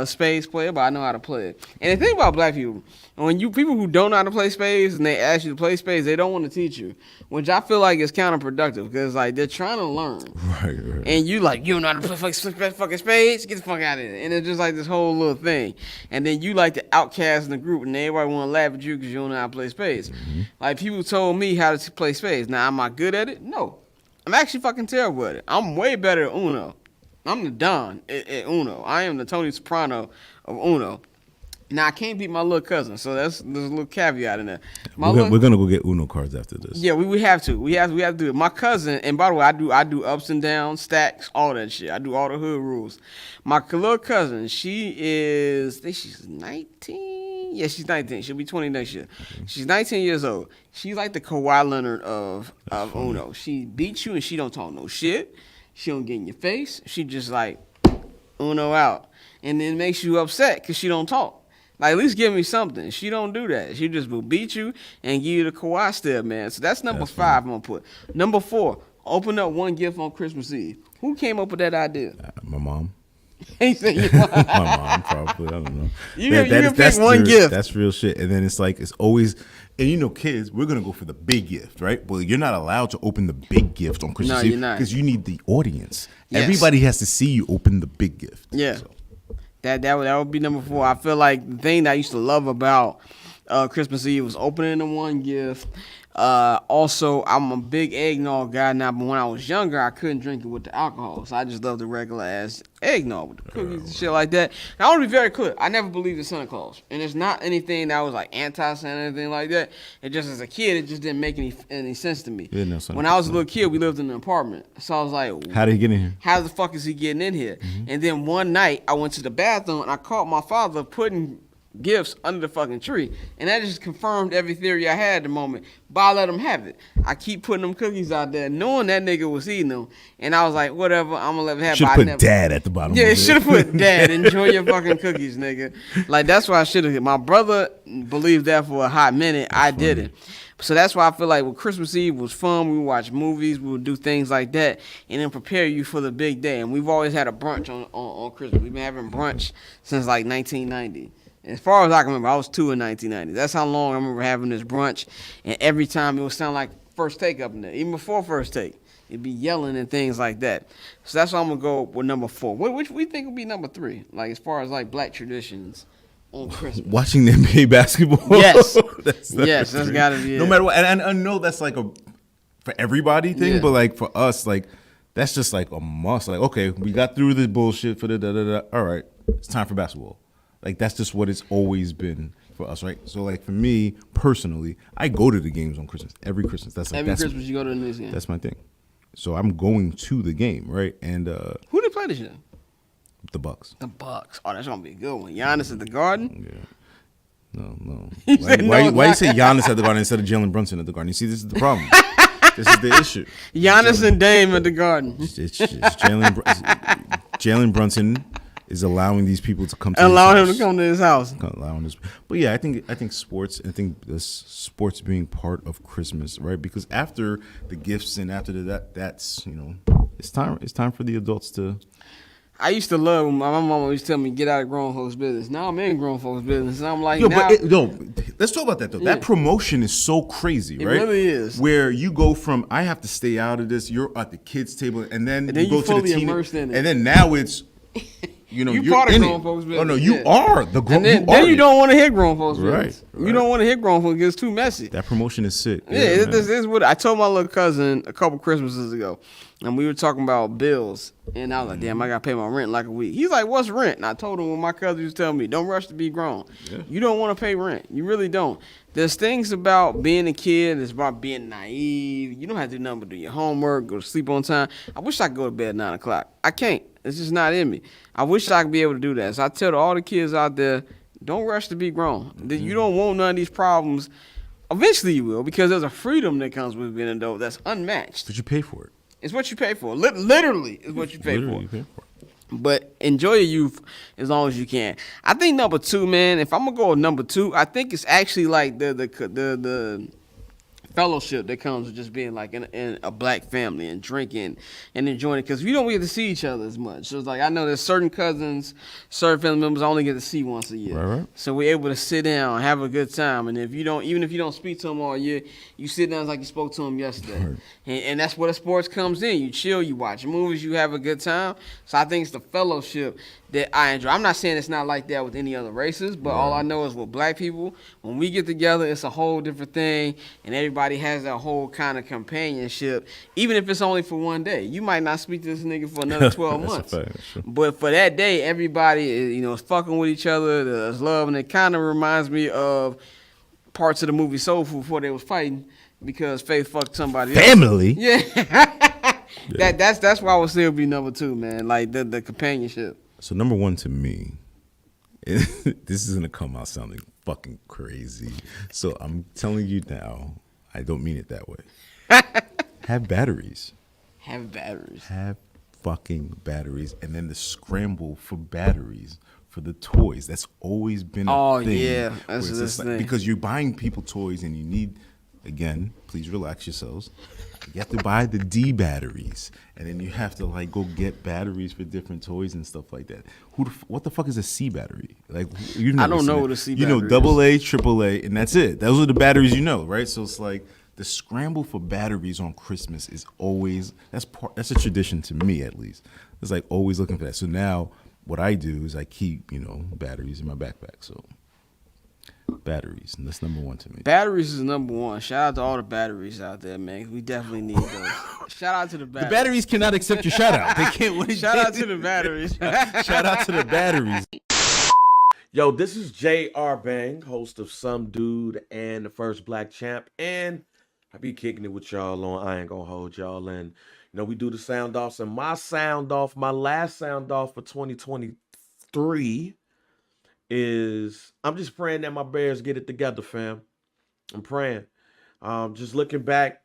spades player, but I know how to play it. And the thing about black people, when people who don't know how to play spades and they ask you to play spades, they don't want to teach you, which I feel like is counterproductive because like they're trying to learn. Right. And you don't know how to play fucking spades? Get the fuck out of here. And it's just like this whole little thing. And then you like the outcast in the group and everybody want to laugh at you because you don't know how to play spades. Mm-hmm. Like people told me how to play spades. Now, am I good at it? No. I'm actually fucking terrible at it. I'm way better at Uno. I'm the Don at Uno. I am the Tony Soprano of Uno. Now I can't beat my little cousin, so there's a little caveat in there. We're gonna go get Uno cards after this. Yeah, we have to. We have to do it. My cousin, and by the way, I do ups and downs, stacks, all that shit. I do all the hood rules. My little cousin, I think she's 19. Yeah, she's 19. She'll be 20 next year. Okay. She's 19 years old. She's like the Kawhi Leonard of Uno. She beats you and she don't talk no shit. She don't get in your face. She just like Uno out. And then makes you upset because she don't talk. Like, at least give me something. She don't do that. She just will beat you and give you the Kawhi step, man. So that's number 5 I'm going to put. Number 4, open up one gift on Christmas Eve. Who came up with that idea? My mom. He said your mom. My mom, probably. I don't know. You pick one gift. That's real shit. And then it's like, it's always, and kids, we're going to go for the big gift, right? Well, you're not allowed to open the big gift on Christmas Eve. No, you're not. Because you need the audience. Yes. Everybody has to see you open the big gift. Yeah. So. That would be number 4. I feel like the thing that I used to love about Christmas Eve was opening the one gift. Also, I'm a big eggnog guy now, but when I was younger, I couldn't drink it with the alcohol. So I just love the regular ass eggnog with the cookies and shit like that. Now, I want to be very clear. I never believed in Santa Claus. And it's not anything that was like anti-Santa or anything like that. It just, as a kid, it just didn't make any sense to me. When I was a little kid, we lived in an apartment. So I was like, how did he get in here? How the fuck is he getting in here? Mm-hmm. And then one night, I went to the bathroom and I caught my father putting gifts under the fucking tree. And that just confirmed every theory I had at the moment. But I let him have it. I keep putting them cookies out there, knowing that nigga was eating them. And I was like, whatever, I'm gonna let him have it. Should have put dad at the bottom. Yeah, should have put dad. Enjoy your fucking cookies, nigga. Like, that's why I should have. My brother believed that for a hot minute. I didn't. So that's why I feel like with Christmas Eve was fun. We would watch movies, we would do things like that, and then prepare you for the big day. And we've always had a brunch on Christmas. We've been having brunch since like 1990. As far as I can remember, I was 2 in 1990. That's how long I remember having this brunch. And every time it would sound like First Take up in there, even before First Take. It'd be yelling and things like that. So that's why I'm going to go with number 4. Which we think would be number 3, like as far as like black traditions on Christmas. Watching the NBA basketball. Yes. that's got to be it. No matter what. And I know that's like a for everybody thing, but like for us, like that's just like a must. Like, okay, we got through the bullshit for the da-da-da. All right, it's time for basketball. Like, that's just what it's always been for us, right? So, like, for me, personally, I go to the games on Christmas. Every Christmas. Every Christmas you go to the Knicks game. That's my thing. So, I'm going to the game, right? And who they play this year? The Bucks. The Bucks. Oh, that's going to be a good one. Giannis at the Garden? Yeah. No. Why you say Giannis at the Garden instead of Jalen Brunson at the Garden? You see, this is the problem. This is the issue. Giannis and Dame at the Garden. It's Jalen Brunson is allowing these people to come to allowing him to come to his house. But yeah, I think sports. I think this sports being part of Christmas, right? Because after the gifts and after that's it's time for the adults to. I used to love when my mama used to tell me get out of grown folks' business. Now I'm in grown folks' business, and I'm like, let's talk about that though. Yeah. That promotion is so crazy, right? It really is. Where you go from I have to stay out of this, you're at the kids' table, and then you go to the team, and then now it's. You're part of grown folks' business. Oh no, you are the grown. Then you don't want to hit grown folks' business. Right. You don't want to hit grown folks because it's too messy. That promotion is sick. Yeah, this is what I told my little cousin a couple Christmases ago, and we were talking about bills, and I was like, "Damn, I gotta pay my rent in like a week." He's like, "What's rent?" And I told him when my cousin was telling me, "Don't rush to be grown. Yeah. You don't want to pay rent. You really don't." There's things about being a kid. It's about being naive. You don't have to do nothing but do your homework, go to sleep on time. I wish I could go to bed at 9 o'clock. I can't. It's just not in me. I wish I could be able to do that. So I tell all the kids out there, don't rush to be grown. You don't want none of these problems. Eventually you will, because there's a freedom that comes with being an adult that's unmatched. But you pay for it. It's what you pay for. Literally is what you pay for. But enjoy your youth as long as you can. I think number 2, man, if I'm going to go with number 2, I think it's actually like the fellowship that comes with just being like in a black family and drinking and enjoying it, because we don't get to see each other as much. So it's like I know there's certain cousins, certain family members I only get to see once a year. Right. So we're able to sit down, have a good time, and even if you don't speak to them all year, you sit down like you spoke to them yesterday. Right. And that's where the sports comes in. You chill, you watch movies, you have a good time. So I think it's the fellowship that I enjoy. I'm not saying it's not like that with any other races, but all I know is with black people, when we get together, it's a whole different thing, and everybody has that whole kind of companionship, even if it's only for one day. You might not speak to this nigga for another 12 months. But for that day, everybody is fucking with each other, there's love, and it kind of reminds me of parts of the movie Soul Food before they was fighting because Faith fucked somebody else. Family? Yeah. That's why I would still be number 2, man, like the companionship. So number 1 to me, this is going to come out sounding fucking crazy. So I'm telling you now, I don't mean it that way. Have batteries. Have batteries. Have fucking batteries. And then the scramble for batteries for the toys. That's always been a thing. Oh, yeah. That's this thing. Because you're buying people toys and you need, again, please relax yourselves. You have to buy the D batteries, and then you have to like go get batteries for different toys and stuff like that. What the fuck is a C battery? Like I don't know what a C battery is. You know, AA, AAA, and that's it. Those are the batteries you know, right? So it's like the scramble for batteries on Christmas is always that's a tradition to me at least. It's like always looking for that. So now what I do is I keep batteries in my backpack. So. Batteries, and that's number 1 to me. Batteries is number 1. Shout out to all the batteries out there, man. We definitely need those. Shout out to the batteries. The batteries cannot accept your shout out. They can't. Shout out to the batteries. Shout out to the batteries. Yo, this is J.R. Bang, host of Some Dude and the First Black Champ, and I be kicking it with y'all on I Ain't Gonna Hold Y'all. And we do the sound offs, and my last sound off for 2023 is I'm just praying that my Bears get it together, fam. I'm praying. Just looking back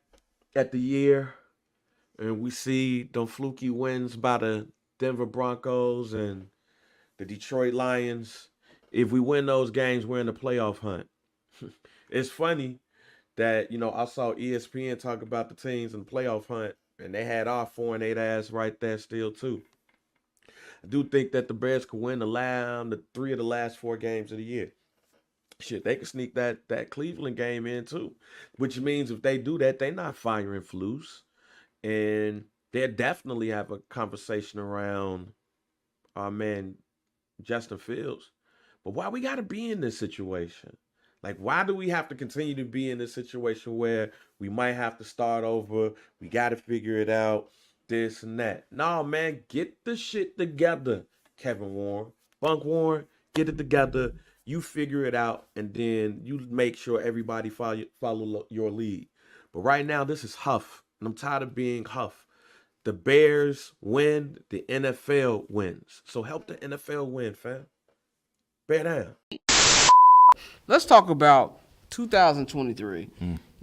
at the year, and we see them fluky wins by the Denver Broncos and the Detroit Lions. If we win those games, we're in the playoff hunt. It's funny that, I saw ESPN talk about the teams in the playoff hunt, and they had our 4-8 ass right there still, too. I do think that the Bears could win the 3 of the last 4 games of the year. Shit, they could sneak that Cleveland game in, too. Which means if they do that, they're not firing Flus. And they'll definitely have a conversation around our man Justin Fields. But why we got to be in this situation? Like, why do we have to continue to be in this situation where we might have to start over? We got to figure it out, this and that. No, man, get the shit together, Kevin Warren. Bunk Warren, get it together. You figure it out, and then you make sure everybody follow your lead. But right now, this is Huff, and I'm tired of being Huff. The Bears win, the NFL wins. So help the NFL win, fam. Bear down. Let's talk about 2023,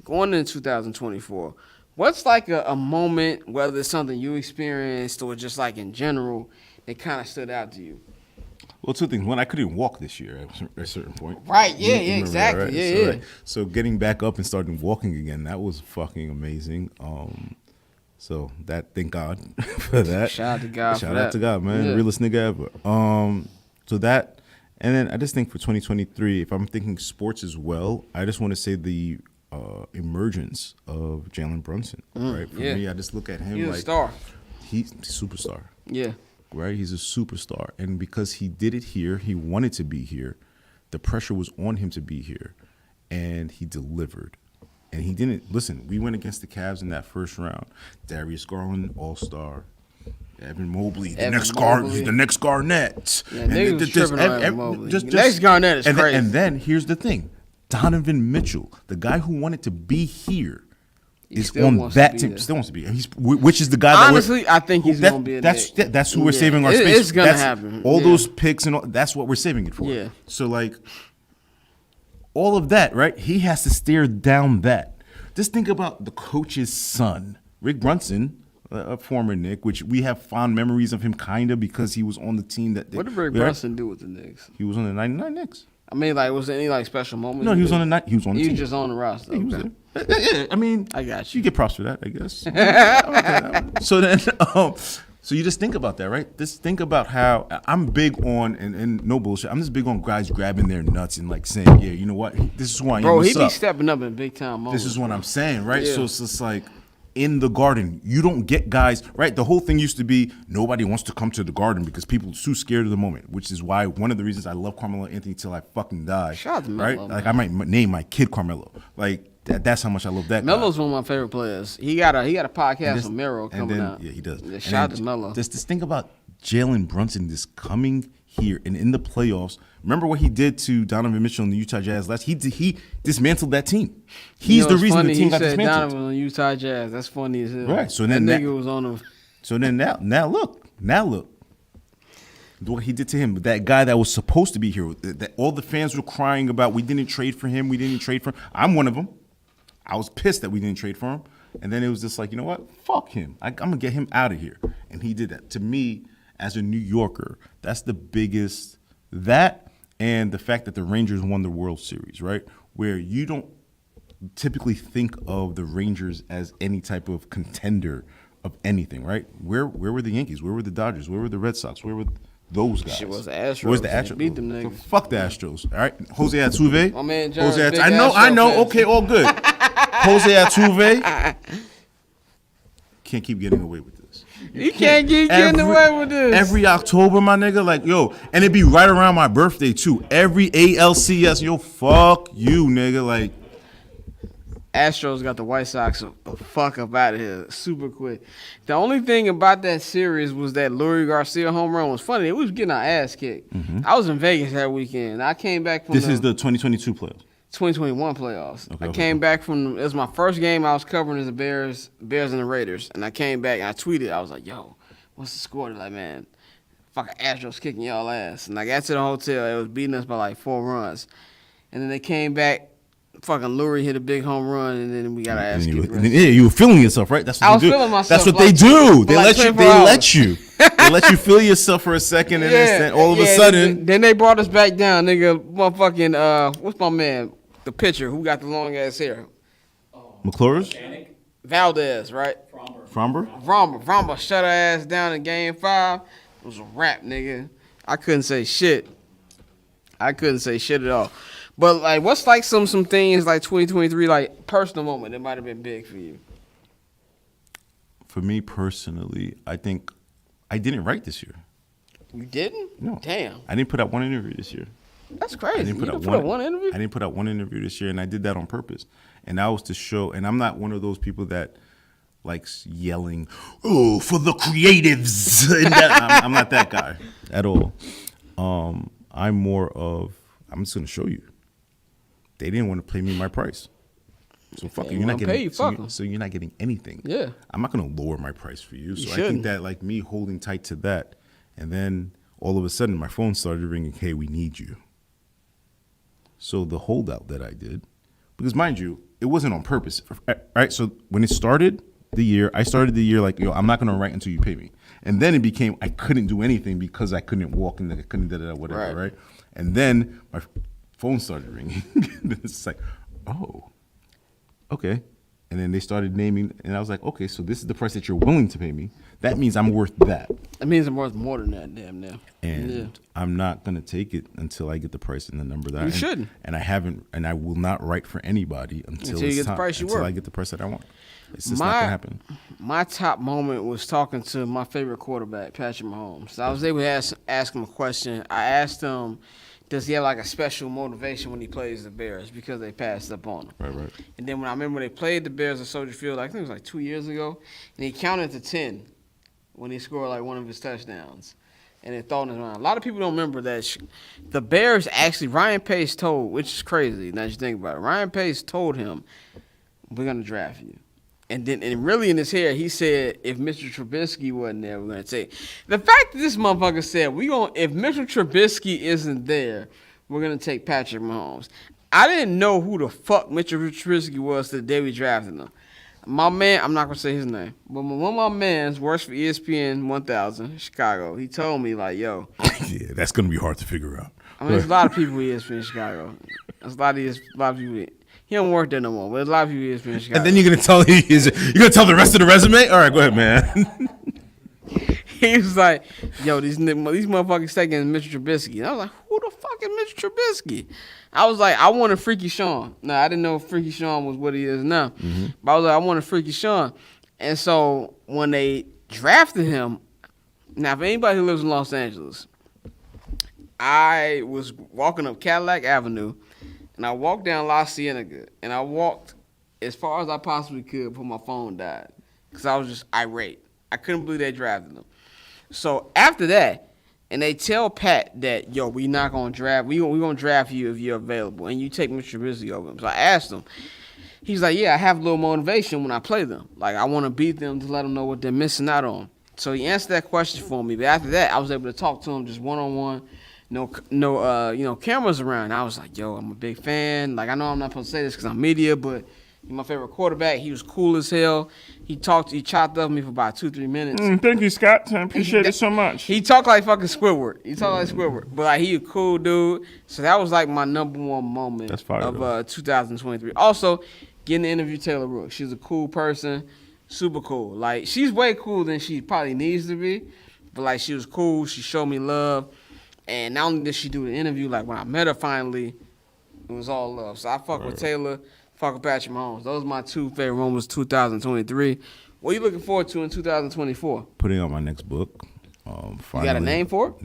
going into 2024. What's like a moment, whether it's something you experienced or just like in general, that kind of stood out to you? Well, 2 things. One, I couldn't walk this year at a certain point. Right, yeah, You remember exactly. that, right? Yeah. So getting back up and starting walking again, that was fucking amazing. So thank God for that. Shout out to God Shout out to God, man. Yeah. Realest nigga ever. So that, and then I just think for 2023, if I'm thinking sports as well, I just want to say the emergence of Jalen Brunson, right? For me, I just look at him He's like a star. he's a superstar. Yeah. Right? He's a superstar. And because he did it here, he wanted to be here. The pressure was on him to be here. And he delivered. And he didn't, listen, we went against the Cavs in that first round. Darius Garland, all-star. Evan Mobley, the next Garnett. Yeah, niggas was tripping on Evan Mobley. The next Garnett is and crazy. And then, here's the thing. Donovan Mitchell, the guy who wanted to be here, is on that team. Still wants to be. Which is the guy that honestly, I think he's going to be a Knick. That's who we're saving our space. It's going to happen. All those picks and all, that's what we're saving it for. Yeah. So, like, all of that, right? He has to stare down that. Just think about the coach's son, Rick Brunson, a former Knick, which we have fond memories of him kind of because he was on the team that. What did Rick Brunson do with the Knicks? He was on the 99 Knicks. I mean, like, was there any like special moment? No, he was on the team. He was just on the roster. He was there. Yeah, I mean, I got you. You get props for that, I guess. So then, so you just think about that, right? Just think about how I'm big on, and no bullshit, I'm just big on guys grabbing their nuts and like saying, yeah, you know what? This is who I am. Bro, he be stepping up in big time moments. This is what I'm saying, right? Yeah. So it's just like, in the Garden, you don't get guys, right? The whole thing used to be nobody wants to come to the Garden because people are too scared of the moment, which is why one of the reasons I love Carmelo Anthony till I fucking die. Shout out to Melo, right? man. Like I might name my kid Carmelo. Like that's how much I love that guy. Melo's one of my favorite players. He got a podcast with Mero coming out. Yeah, he does. Yeah, shout out to Melo. Just think about Jalen Brunson just coming here and in the playoffs. Remember what he did to Donovan Mitchell and the Utah Jazz last? He dismantled that team. He's the reason the team got dismantled. Donovan on Utah Jazz. That's funny as hell. Right. So then that nigga was on him. So then now look. What he did to him, that guy that was supposed to be here, that all the fans were crying about, we didn't trade for him. I'm one of them. I was pissed that we didn't trade for him. And then it was just like, you know what? Fuck him. I'm going to get him out of here. And he did that. To me, as a New Yorker, that's the biggest, that and the fact that the Rangers won the World Series, right? Where you don't typically think of the Rangers as any type of contender of anything, right? Where were the Yankees? Where were the Dodgers? Where were the Red Sox? Where were those guys? Shit was the Astros. Where's the Astros? Beat them niggas. So fuck the Astros, all right? Jose Altuve. My man Jose John, I know. Okay, all good. Jose Altuve. Can't keep getting away with this. You can't keep getting away with this. Every October, my nigga, like, yo, and it be right around my birthday, too. Every ALCS, yo, fuck you, nigga, like. Astros got the White Sox the fuck up out of here super quick. The only thing about that series was that Lurie Garcia home run was funny. We was getting our ass kicked. Mm-hmm. I was in Vegas that weekend. I came back from This is the 2022 playoffs. 2021 playoffs. I came back from, it was my first game I was covering as the Bears and the Raiders. And I came back and I tweeted, I was like, yo, what's the score? They're like, man, fucking Astros kicking y'all ass. And I got to the hotel. It was beating us by like 4 runs. And then they came back. Fucking Lurie hit a big home run, and then we got our ass kicked. Yeah, you were feeling yourself, right? That's what I was feeling myself. That's what like, they do. They like let you. They let you feel yourself for a second, and then all of a sudden, then they brought us back down, nigga. Motherfucking what's my man, the pitcher who got the long ass hair? McClure's? Valdez, right? Fromber shut her ass down in game 5. It was a wrap, nigga. I couldn't say shit at all. But like, what's like some things like 2023, like personal moment that might have been big for you? For me personally, I think I didn't write this year. You didn't? No. Damn. I didn't put out one interview this year. That's crazy. I didn't put out one interview? I didn't put out one interview this year, and I did that on purpose. And that was to show, and I'm not one of those people that likes yelling, "Oh, for the creatives." I'm not that guy at all. I'm more of, I'm just going to show you. They didn't want to pay me my price. So fuck you. You're not getting so you're not getting anything. Yeah. I'm not gonna lower my price for you. So You I think that like me holding tight to that, and then all of a sudden my phone started ringing, "Hey, we need you." So the holdout that I did, because mind you, it wasn't on purpose. Right? So when it started the year, I started the year like, I'm not gonna write until you pay me. And then it became I couldn't do anything because I couldn't walk and I couldn't whatever, right? And then my phone started ringing. It's like, oh, okay. And then they started naming, and I was like, okay, so this is the price that you're willing to pay me. That means I'm worth that. That means I'm worth more than that, damn near. And I'm not gonna take it until I get the price and the number that you shouldn't. And I haven't, and I will not write for anybody until you get the price you until worth. I get the price that I want. It's just not gonna happen. My top moment was talking to my favorite quarterback, Patrick Mahomes. So I was able to ask him a question. I asked him, does he have like a special motivation when he plays the Bears because they passed up on him? Right. And then when I remember they played the Bears at Soldier Field, I think it was like 2 years ago, and he counted to 10 when he scored like one of his touchdowns. And it thought in his mind. A lot of people don't remember that the Bears actually, Ryan Pace told, which is crazy now that you think about it, Ryan Pace told him, we're going to draft you. And then, and really in his hair, he said, if Mr. Trubisky wasn't there, we're going to take. The fact that this motherfucker said, if Mr. Trubisky isn't there, we're going to take Patrick Mahomes. I didn't know who the fuck Mr. Trubisky was the day we drafted him. My man, I'm not going to say his name, but one of my mans works for ESPN 1000 in Chicago. He told me, like, yo. Yeah, that's going to be hard to figure out. I mean, there's a lot of people in ESPN Chicago. There's a lot of people. He don't work there no more, but there's a lot of people in ESPN Chicago. And then you're gonna tell the rest of the resume? All right, go ahead, man. He was like, yo, these motherfuckers taking Mr. Trubisky. And I was like, who the fuck is Mr. Trubisky? I was like, I wanted Freaky Sean. Now, I didn't know Freaky Sean was what he is now. Mm-hmm. But I was like, I wanted Freaky Sean. And so when they drafted him, now, for anybody who lives in Los Angeles, I was walking up Cadillac Avenue, and I walked down La Cienega, and I walked as far as I possibly could before my phone died, because I was just irate. I couldn't believe they drafted him. So after that, and they tell Pat that, yo, we not going to draft. We gonna draft you if you're available, and you take Mr. Trubisky over him. So I asked him. He's like, yeah, I have a little motivation when I play them. Like, I want to beat them to let them know what they're missing out on. So he answered that question for me. But after that, I was able to talk to him just one-on-one. No, cameras around. I was like, yo, I'm a big fan. Like, I know I'm not supposed to say this because I'm media, but he's my favorite quarterback. He was cool as hell. He chopped up with me for about 2-3 minutes. Thank you, Scott. I appreciate it so much. He talked like fucking Squidward. But like, he a cool dude. So that was like my number one moment of 2023. Also, getting to interview Taylor Rooks. She's a cool person, super cool. Like, she's way cooler than she probably needs to be. But like, she was cool. She showed me love. And not only did she do the interview, like when I met her finally, it was all love. So I fuck with Taylor, fuck with Patrick Mahomes. Those are my two favorite moments 2023. What are you looking forward to in 2024? Putting out my next book. You got a name for it?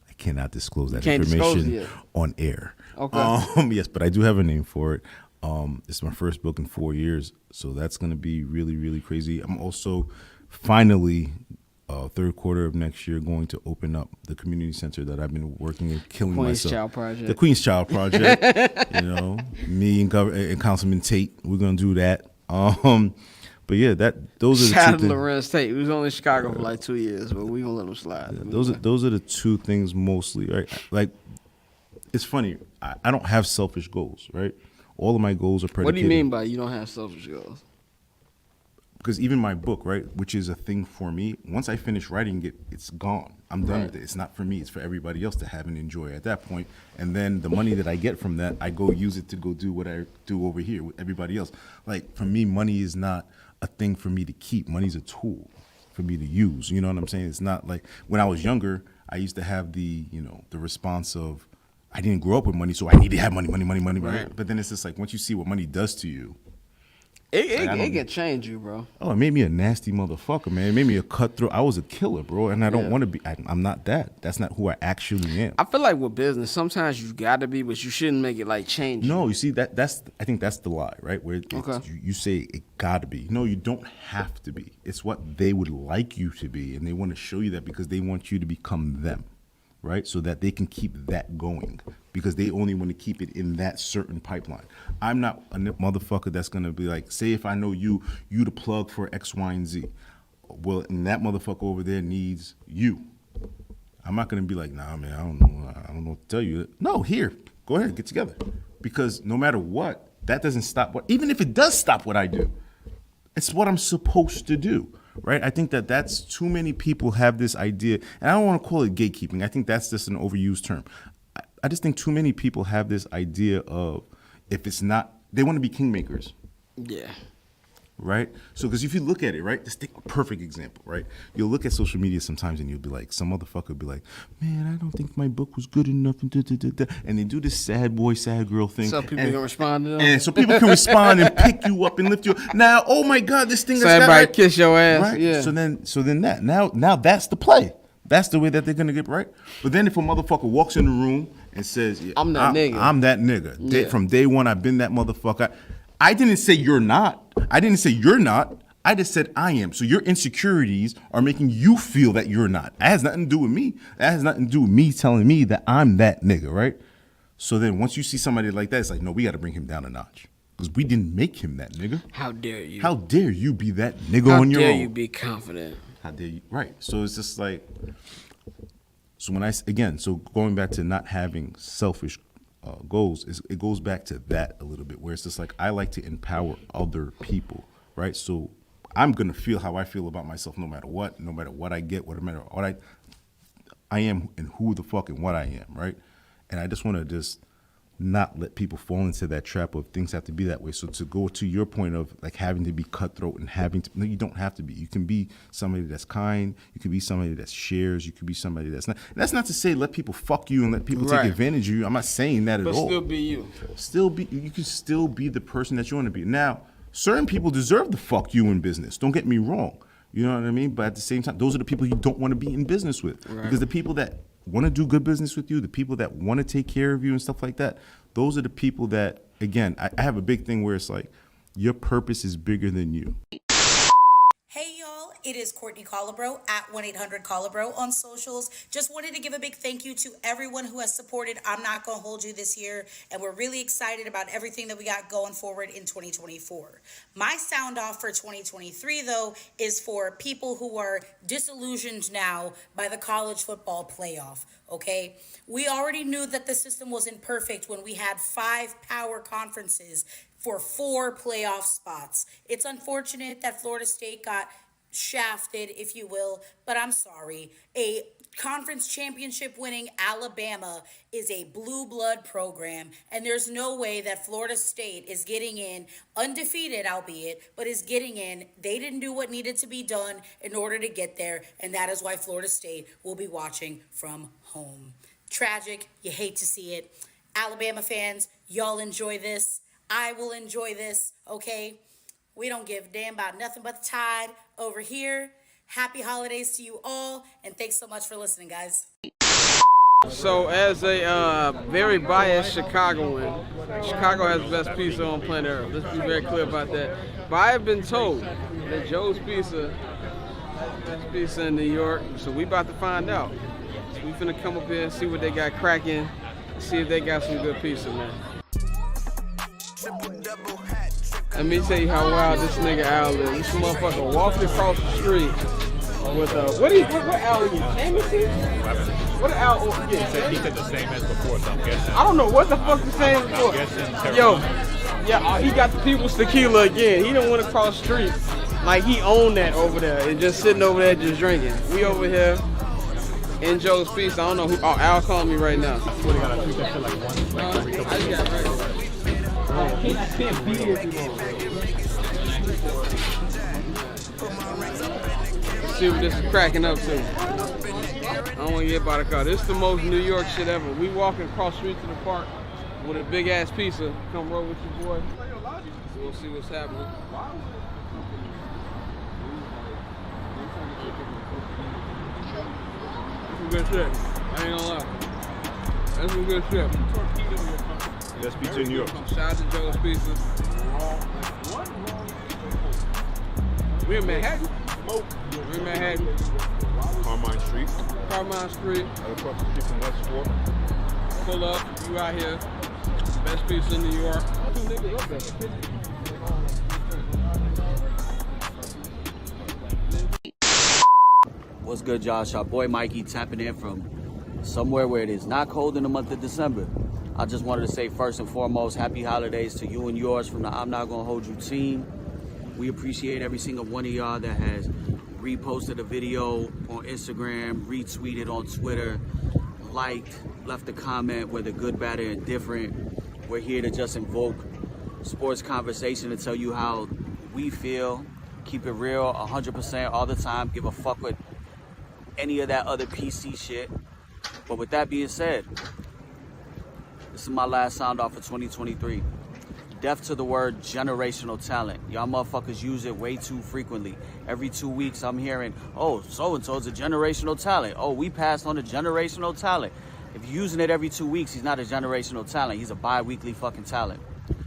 I cannot disclose that information on air. Okay. Yes, but I do have a name for it. It's my first book in 4 years, so that's going to be really, really crazy. I'm also finally... third quarter of next year, going to open up the community center that I've been working and killing myself. The Queen's Child Project. Me and Councilman Tate, we're gonna do that. But But yeah, those are the Shout two out to things. Lorenz Tate. He was only in Chicago for like 2 years, but we gonna let him slide. Those are the two things mostly, right? Like, it's funny. I don't have selfish goals, right? All of my goals are predicated. What do you mean by you don't have selfish goals? Because even my book, right, which is a thing for me, once I finish writing it, it's gone. I'm done with it. It's not for me. It's for everybody else to have and enjoy at that point. And then the money that I get from that, I go use it to go do what I do over here with everybody else. Like, for me, money is not a thing for me to keep. Money's a tool for me to use. You know what I'm saying? It's not like when I was younger, I used to have the response of, I didn't grow up with money, so I need to have money, right? But then it's just like, once you see what money does to you, it can change you, bro. Oh, it made me a nasty motherfucker, man. It made me a cutthroat. I was a killer, bro, and I don't want to be. I'm not that. That's not who I actually am. I feel like with business, sometimes you got to be, but you shouldn't make it like change. No, you see that's. I think that's the lie, right? Where you say it got to be. No, you don't have to be. It's what they would like you to be, and they want to show you that because they want you to become them, right? So that they can keep that going because they only want to keep it in that certain pipeline. I'm not a motherfucker that's going to be like, say if I know you the plug for X, Y, and Z. Well, and that motherfucker over there needs you. I'm not going to be like, nah, man, I don't know what to tell you. No, here, go ahead, get together. Because no matter what, that doesn't stop even if it does stop what I do, it's what I'm supposed to do. Right, I think that's too many people have this idea, and I don't want to call it gatekeeping. I think that's just an overused term. I just think too many people have this idea of if it's not, they want to be kingmakers. Yeah. Right? So, because if you look at it, right, just take a perfect example, right? You'll look at social media sometimes and you'll be like, some motherfucker will be like, man, I don't think my book was good enough. And they do this sad boy, sad girl thing. So people can respond to them. And so people can respond and pick you up and lift you up. Now, oh my God, this thing so that's everybody got, kiss your ass. right? Yeah. So then that. Now that's the play. That's the way that they're going to get right. But then if a motherfucker walks in the room and says, yeah, I'm that nigga. I'm that nigga. Yeah. From day one, I've been that motherfucker. I didn't say you're not. I didn't say you're not. I just said I am. So your insecurities are making you feel that you're not. That has nothing to do with me. That has nothing to do with me telling me that I'm that nigga, right? So then once you see somebody like that, it's like, no, we got to bring him down a notch. Because we didn't make him that nigga. How dare you? How dare you be that nigga on your own? How dare you be confident? How dare you? Right. So it's just like, so when so going back to not having selfish goals, it goes back to that a little bit, where it's just like, I like to empower other people, right? So I'm going to feel how I feel about myself no matter what I get, no matter what I am and who the fuck and what I am, right? And I just want to just not let people fall into that trap of things have to be that way. So to go to your point of like having to be cutthroat and no, you don't have to be. You can be somebody that's kind. You can be somebody that shares. You can be somebody that's not. And that's not to say let people fuck you and let people take advantage of you. I'm not saying that at all. But still be you. You can still be the person that you want to be. Now, certain people deserve to fuck you in business. Don't get me wrong. You know what I mean? But at the same time, those are the people you don't want to be in business with. Right. Because the people that want to do good business with you, the people that want to take care of you and stuff like that, those are the people that, again, I have a big thing where it's like, your purpose is bigger than you. Hey y'all, it is Courtney Colabro at 1-800-COLABRO on socials. Just wanted to give a big thank you to everyone who has supported I'm Not Gonna Hold You this year, and we're really excited about everything that we got going forward in 2024. My sound off for 2023, though, is for people who are disillusioned now by the college football playoff, okay? We already knew that the system wasn't perfect when we had 5 power conferences for 4 playoff spots. It's unfortunate that Florida State got shafted, if you will, but I'm sorry. A conference championship winning Alabama is a blue blood program, and there's no way that Florida State is getting in, undefeated albeit, but is getting in. They didn't do what needed to be done in order to get there, and that is why Florida State will be watching from home. Tragic, you hate to see it. Alabama fans, y'all enjoy this. I will enjoy this, okay? We don't give a damn about nothing but the Tide over here. Happy holidays to you all, and thanks so much for listening, guys. So as a very biased Chicagoan, Chicago has the best pizza on planet Earth. Let's be very clear about that. But I have been told that Joe's Pizza has the best pizza in New York, so we about to find out. So we finna come up here and see what they got cracking, see if they got some good pizza, man. Triple double hat, Let me tell you how wild this nigga Al is. This motherfucker walked across the street with what Al you Jameson? What Al? Yeah, He said the same as before, so I'm guessing. I don't know what the fuck the same before. Yo, yeah, he got the people's tequila again. He done went across the street like he owned that over there and just sitting over there just drinking. We over here in Joe's Feast. I don't know who. Oh, Al calling me right now. What, you gotta treat that shit like one, like every couple of days? Can't be here too long. Let's see what this is cracking up to. I don't want to get by the car. This is the most New York shit ever. We walking across the street to the park with a big ass pizza. Come roll with your boy. We'll see what's happening. That's some good shit. I ain't gonna lie. That's some good shit. Let's be to New York. Shout out to Joe's Pizza. We in Manhattan. We in Manhattan. Carmine Street. Carmine Street. Right across the street from West Fork. Pull up. You out here. Best pizza in New York. What's good, y'all? It's your boy Mikey tapping in from somewhere where it is not cold in the month of December. I just wanted to say first and foremost, happy holidays to you and yours from the I'm Not Gonna Hold You team. We appreciate every single one of y'all that has reposted a video on Instagram, retweeted on Twitter, liked, left a comment, whether good, bad, or indifferent. We're here to just invoke sports conversation and tell you how we feel. Keep it real 100% all the time. Give a fuck with any of that other PC shit. But with that being said, this is my last sound off for 2023. Deaf to the word generational talent. Y'all motherfuckers use it way too frequently. Every 2 weeks I'm hearing, oh, so-and-so's a generational talent. Oh, we passed on a generational talent. If you're using it every 2 weeks, he's not a generational talent. He's a bi-weekly fucking talent.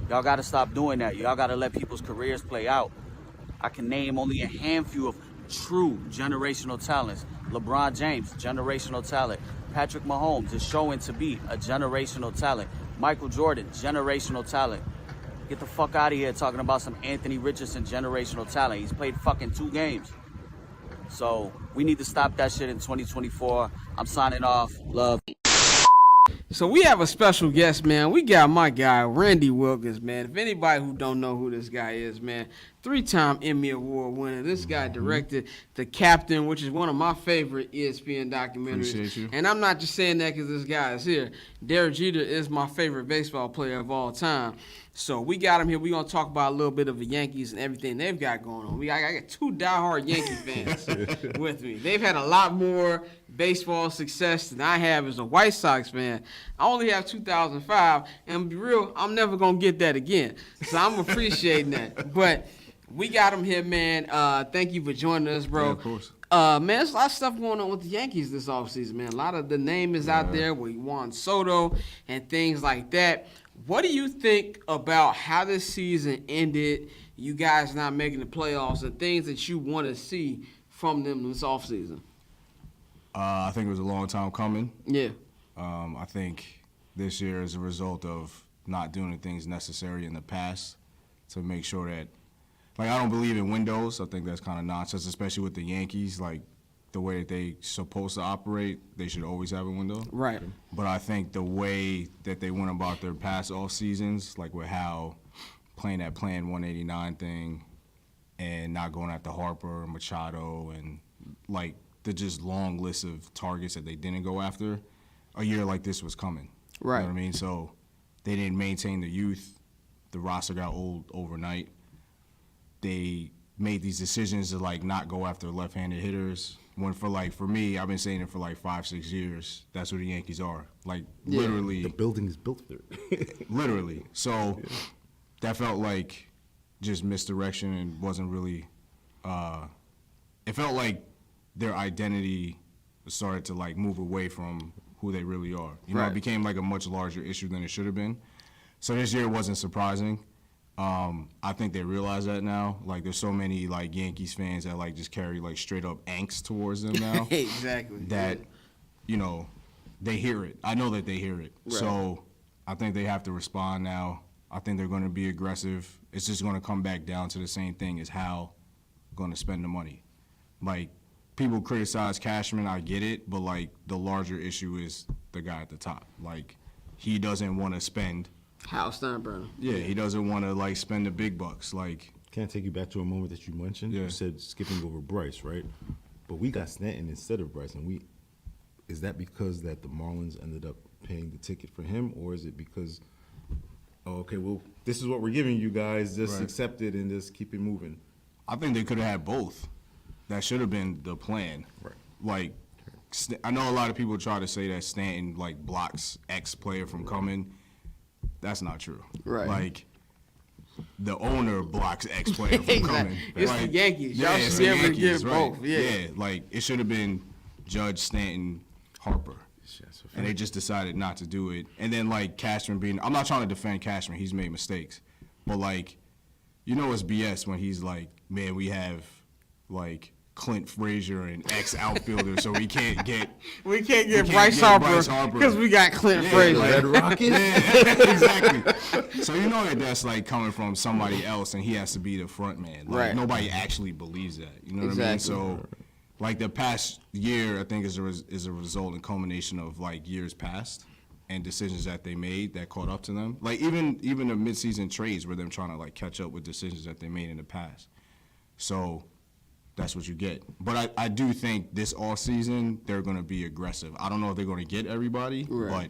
Y'all gotta stop doing that. Y'all gotta let people's careers play out. I can name only a handful of true generational talents. LeBron James, generational talent. Patrick Mahomes is showing to be a generational talent. Michael Jordan, generational talent. Get the fuck out of here talking about some Anthony Richardson generational talent. He's played fucking 2 games. So we need to stop that shit in 2024. I'm signing off. Love. So we have a special guest, man. We got my guy, Randy Wilkins, man. If anybody who don't know who this guy is, man, 3-time Emmy Award winner. This guy directed The Captain, which is one of my favorite ESPN documentaries. Appreciate you. And I'm not just saying that because this guy is here. Derek Jeter is my favorite baseball player of all time. So we got him here. We're going to talk about a little bit of the Yankees and everything they've got going on. I got 2 diehard Yankee fans with me. They've had a lot more baseball success than I have as a White Sox fan. I only have 2005, and to be real, I'm never going to get that again. So I'm appreciating that. But we got him here, man. Thank you for joining us, bro. Yeah, of course. Man, there's a lot of stuff going on with the Yankees this offseason, man. A lot of the name is out there with Juan Soto and things like that. What do you think about how this season ended, you guys not making the playoffs, and things that you want to see from them this offseason? I think it was a long time coming. Yeah. I think this year is a result of not doing the things necessary in the past to make sure that, like, I don't believe in windows. I think that's kind of nonsense, especially with the Yankees. Like, the way that they supposed to operate, they should always have a window. Right. But I think the way that they went about their past off seasons, like with how playing that Plan 189 thing and not going after Harper and Machado and like the just long list of targets that they didn't go after, a year like this was coming. Right. You know what I mean? So they didn't maintain the youth. The roster got old overnight. They made these decisions to like not go after left-handed hitters. When for me, I've been saying it for like 5-6 years. That's what the Yankees are. Like literally. The building is built for it. Literally. So that felt like just misdirection and wasn't really. It felt like their identity started to like move away from who they really are. You know, it became like a much larger issue than it should have been. So this year wasn't surprising. I think they realize that now. Like, there's so many like Yankees fans that like just carry like straight up angst towards them now. Exactly. That, you know, they hear it. I know that they hear it. Right. So I think they have to respond now. I think they're going to be aggressive. It's just going to come back down to the same thing as how going to spend the money. Like, people criticize Cashman, I get it, but, like, the larger issue is the guy at the top. Like, he doesn't want to spend. Hal Steinbrenner. Yeah, he doesn't want to, like, spend the big bucks. Like, Can I take you back to a moment that you mentioned? Yeah. You said skipping over Bryce, right? But we got Stanton instead of Bryce, and is that because that the Marlins ended up paying the ticket for him, or is it because, oh, okay, well, this is what we're giving you guys, just accept it and just keep it moving? I think they could have had both. That should have been the plan. Right. Like, I know a lot of people try to say that Stanton, like, blocks X player from coming. That's not true. Right. Like, the owner blocks X player from coming. It's like, the Yankees. Yeah, Y'all it's should the be able to Yankees, give right. both. Yeah. Like, it should have been Judge, Stanton, Harper. And they just decided not to do it. And then, like, Cashman being, I'm not trying to defend Cashman. He's made mistakes. But, like, you know it's BS when he's like, man, we have, like, Clint Frazier and ex-outfielder, so we can't get Bryce Harper because we got Clint Frazier. Like, Red Rocket? Yeah, exactly. So you know that's like coming from somebody else, and he has to be the front man. Like, Right. Nobody actually believes that. You know what I mean? So, like, the past year, I think is a result and culmination of, like, years past and decisions that they made that caught up to them. Like, even the midseason trades were them trying to, like, catch up with decisions that they made in the past. So that's what you get. But I do think this offseason they're going to be aggressive. I don't know if they're going to get everybody, but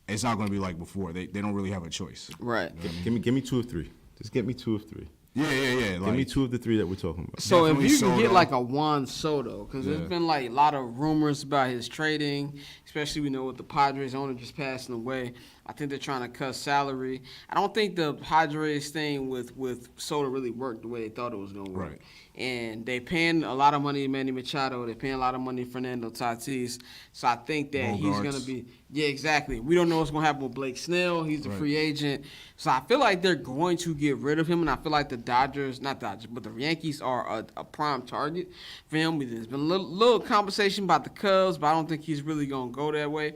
it's not going to be like before. They don't really have a choice. Right. Give me 2 of 3. Just get me 2 of 3. Yeah. Give me 2 of the 3 that we're talking about. So if Definitely you can get Soto. like a Juan Soto, because there's been like a lot of rumors about his trading, especially we know with the Padres owner just passing away. I think they're trying to cut salary. I don't think the Padres thing with Soto really worked the way they thought it was going to work. Right. And they paying a lot of money to Manny Machado. They're paying a lot of money to Fernando Tatis. So I think that he's Bogarts. going to be – yeah, exactly. We don't know what's going to happen with Blake Snell. He's the free agent. So I feel like they're going to get rid of him, and I feel like the Dodgers – not Dodgers, but the Yankees are a prime target for him. There's been a little conversation about the Cubs, but I don't think he's really going to go that way.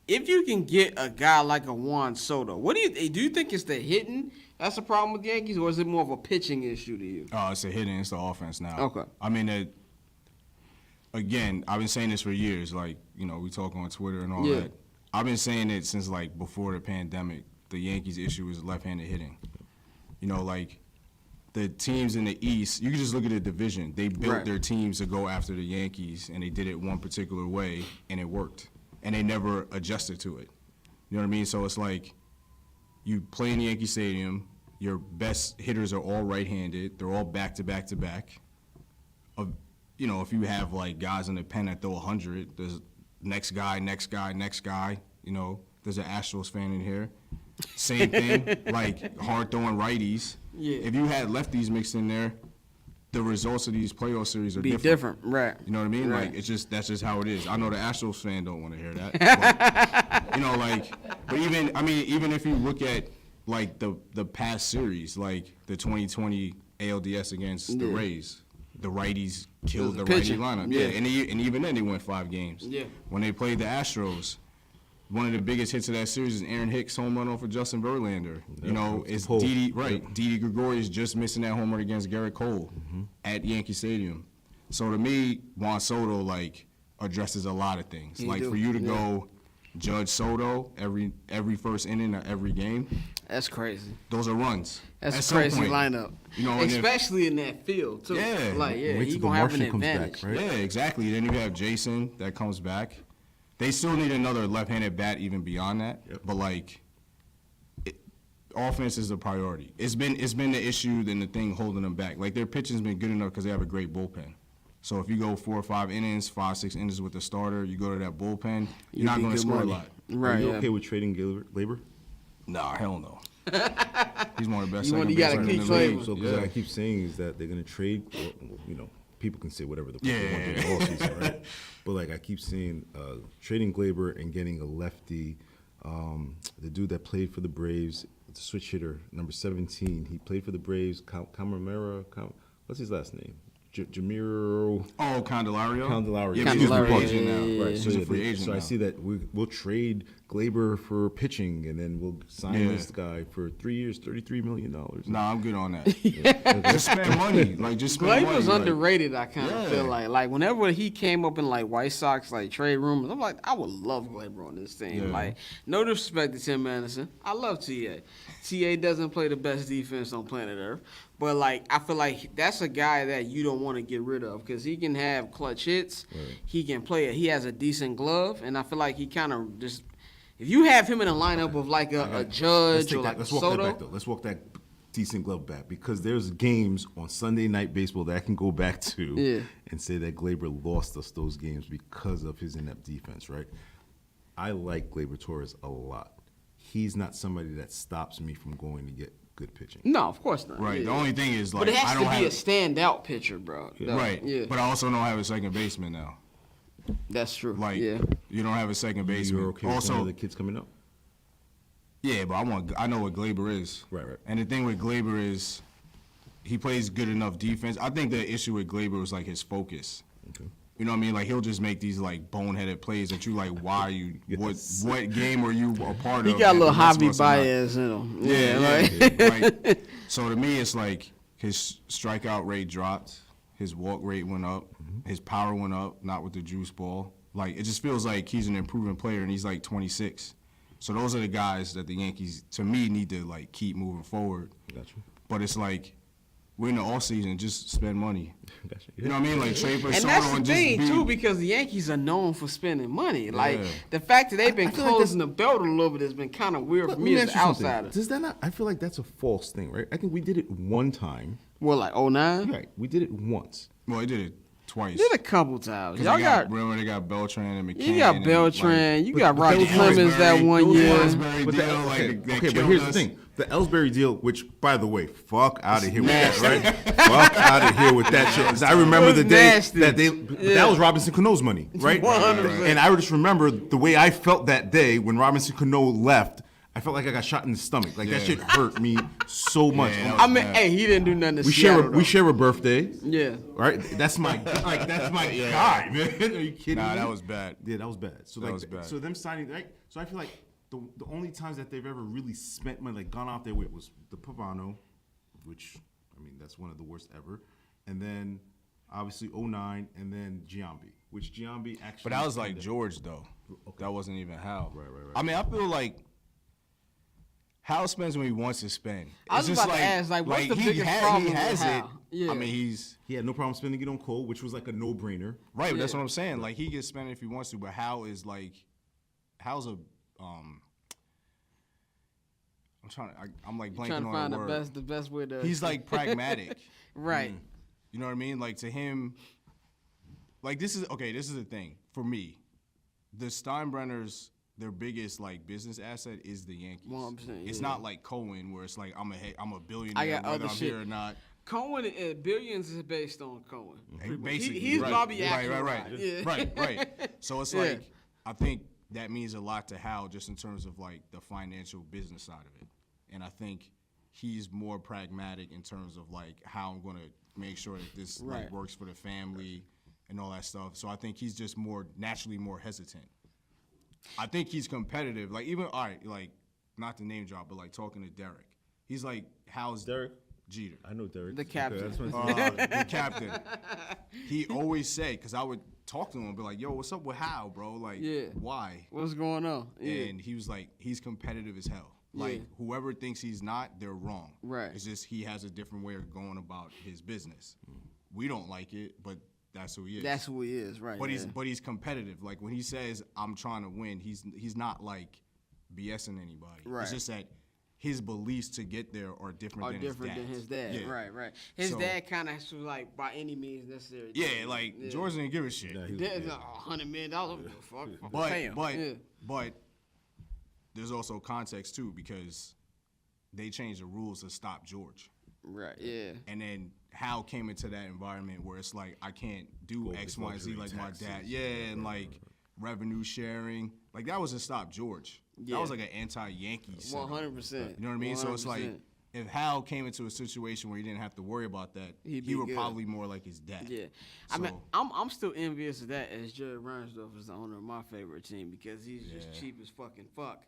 If you can get a guy like a Juan Soto, what do you think it's the hitting that's the problem with the Yankees, or is it more of a pitching issue to you? Oh, it's a hitting. It's the offense now. Okay. I mean, again, I've been saying this for years. Like, you know, we talk on Twitter and all that. I've been saying it since, like, before the pandemic. The Yankees' issue is left-handed hitting. You know, like, the teams in the East, you can just look at the division. They built their teams to go after the Yankees, and they did it one particular way, and it worked. And they never adjusted to it. You know what I mean? So it's like you play in Yankee Stadium, your best hitters are all right-handed. They're all back-to-back-to-back. You know, if you have, like, guys in the pen that throw 100, there's next guy. You know, there's an Astros fan in here. Same thing, like hard-throwing righties. Yeah. If you had lefties mixed in there, the results of these playoff series are Be different, right? You know what I mean? Right. Like, that's just how it is. I know the Astros fan don't want to hear that. But, you know, like, but even if you look at, like, the past series, like the 2020 ALDS against the Rays, the righties killed the righty lineup. Yeah. And even then they went 5 games. Yeah. When they played the Astros, one of the biggest hits of that series is Aaron Hicks' home run off of Justin Verlander. You know, it's Didi Gregorius just missing that home run against Garrett Cole at Yankee Stadium. So to me, Juan Soto, like, addresses a lot of things. For you to go Judge Soto every first inning of every game. That's crazy. Those are runs. That's a crazy lineup. You know, especially in that field too. Yeah. Like, Wait he's till gonna have an Martian comes advantage. back, right? Yeah, exactly. Then you have Jason that comes back. They still need another left-handed bat even beyond that. Yep. But, like, offense is a priority. It's been the issue and the thing holding them back. Like, their pitching's been good enough because they have a great bullpen. So if you go 4 or 5 innings, 5, 6 innings with the starter, you go to that bullpen, you're not going to score a lot. Right. Are you okay with trading Glaber? Nah, hell no. He's one of the best. You gotta keep trading. So because I keep saying is that they're gonna trade. You know, people can say whatever the fuck they want to do all season, right? But like I keep saying, trading Glaber and getting a lefty, the dude that played for the Braves, the switch hitter, number 17. He played for the Braves. Camarera. What's his last name? Jamiro. Oh, Candelario. Candelario. Yeah, he's a free agent now. Yeah. Right, so he's a free agent So now. I see that we'll trade Glaber for pitching, and then we'll sign this guy for 3 years, $33 million. Nah, I'm good on that. Just spend money. Like, just spend money. Glaber's underrated, I kind of feel like. Like, whenever he came up in, like, White Sox, like, trade rumors, I'm like, I would love Glaber on this team. Like, no disrespect to Tim Anderson. I love T.A. T.A. doesn't play the best defense on planet Earth. But, like, I feel like that's a guy that you don't want to get rid of because he can have clutch hits. Right. He can play it. He has a decent glove. And I feel like he kind of just – if you have him in a lineup of, like, a Judge or, like, a Soto. Let's walk that back, though. Let's walk that decent glove back because there's games on Sunday Night Baseball that I can go back to and say that Glaber lost us those games because of his inept defense, right? I like Gleyber Torres a lot. He's not somebody that stops me from going to get good pitching. No, of course not. Right. The only thing is, like, but it has to be a standout pitcher, bro. Right. Yeah. But I also don't have a second baseman now. That's true. Like, you don't have a second baseman. You're okay with some of the kids coming up? Yeah, but I know what Glaber is. Right. And the thing with Glaber is he plays good enough defense. I think the issue with Glaber was, like, his focus. Okay. You know what I mean? Like, he'll just make these, like, boneheaded plays that you, like, why are you, what game are you a part of? He got a little Javi Baez in him. Yeah. So to me, it's like his strikeout rate dropped. His walk rate went up. Mm-hmm. His power went up, not with the juice ball. Like, it just feels like he's an improving player, and he's, like, 26. So those are the guys that the Yankees, to me, need to, like, keep moving forward. Gotcha. But it's like, we're in the offseason, just spend money. Gotcha. You know what I mean? Like, trade for and someone. that's the thing, too, because the Yankees are known for spending money. Like, the fact that they've been closing the belt a little bit has been kind of weird for me as an outsider. Does that not? I feel like that's a false thing, right? I think we did it one time. Well, like 09? Right. We did it once. Well, I did it twice. Did a couple times. Y'all remember they got Beltran and McCann. You got Beltran. Like, you got Roger Clemens that one year. But here's the thing. The Ellsbury deal, which, by the way, fuck out of here with that, right? Fuck out of here with that shit. 'Cause I remember the day that that was Robinson Cano's money, right? 100%. And I just remember the way I felt that day when Robinson Cano left. I felt like I got shot in the stomach. Like, that shit hurt me so much. I mean, hey, he didn't do nothing to we share a birthday. Yeah. Right? That's my guy, man. Are you kidding me? Nah, that was bad. Yeah, that was bad. So, that was bad. So them signing, right? So I feel like the only times that they've ever really spent money, like gone out there with, was the Pavano, which, I mean, that's one of the worst ever. And then, obviously, 09, and then Giambi, which Giambi actually... But that was like George, though. Okay. That wasn't even Hal. Right. I mean, I feel like Hal spends when he wants to spend. I was just about to ask, like, what's the biggest problem with Hal? Yeah. I mean, he had no problem spending it on Cole, which was like a no-brainer. Right, but that's what I'm saying. Like, he gets spent if he wants to, but Hal is like, Hal's a, I'm like blanking on the word. Trying to find the best way to. He's like pragmatic. Right. You know what I mean? Like, to him, like, this is the thing for me. The Steinbrenners, their biggest, like, business asset is the Yankees. 100%, it's not like Cohen, where it's like I'm a billionaire whether I'm here or not. Cohen, billions is based on Cohen. Basically, he's Bobby Action. Right. Yeah. Right. So it's like, I think that means a lot to Hal just in terms of, like, the financial business side of it. And I think he's more pragmatic in terms of, like, how I'm going to make sure that this like works for the family and all that stuff. So I think he's just naturally more hesitant. I think he's competitive. Like, even, all right, like, not to name drop, but, like, talking to Derek. He's like, how's Derek Jeter? I know Derek. The captain. The captain. He always said, because I would talk to him and be like, yo, what's up with Hal, bro? Like, why? What's going on? Yeah. And he was like, he's competitive as hell. Like, whoever thinks he's not, they're wrong. Right. It's just he has a different way of going about his business. We don't like it, but that's who he is. That's who he is, right. But he's competitive. Like, when he says, I'm trying to win, he's not, like, BSing anybody. Right. It's just that his beliefs to get there are different than his dad. Yeah. Right. His dad kind of was like, by any means necessary. Yeah, like, George didn't give a shit. Dad's $100 million. Fuck. But there's also context, too, because they changed the rules to stop George. Right, yeah. And then Hal came into that environment where it's like, I can't do X, Y, Z like my dad. Yeah, and like revenue sharing. Like, that was to stop George. Yeah. That was like an anti-Yankee. 100%. You know what I mean? 100%. So it's like, if Hal came into a situation where he didn't have to worry about that, he would probably more like his dad. Yeah, so, I mean, I'm still envious of that as Jerry Reinsdorf is the owner of my favorite team because he's just cheap as fucking fuck.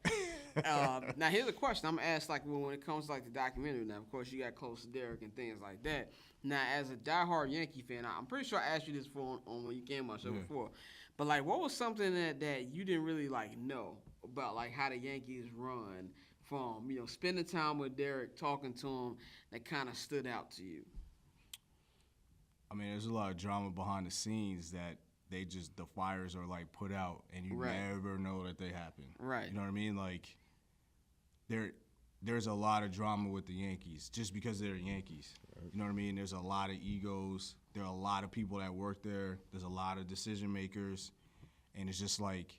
Now here's a question I'm gonna ask, like when it comes to like the documentary. Now, of course, you got close to Derek and things like that. Now, as a diehard Yankee fan, I'm pretty sure I asked you this before on when you came on my show before. But like, what was something that you didn't really like know about like how the Yankees run? From spending time with Derek, talking to him, that kind of stood out to you? I mean, there's a lot of drama behind the scenes that the fires are like put out, and you never know that they happen. Right. You know what I mean? Like, there's a lot of drama with the Yankees just because they're the Yankees. Right. You know what I mean? There's a lot of egos. There are a lot of people that work there. There's a lot of decision makers, and it's just like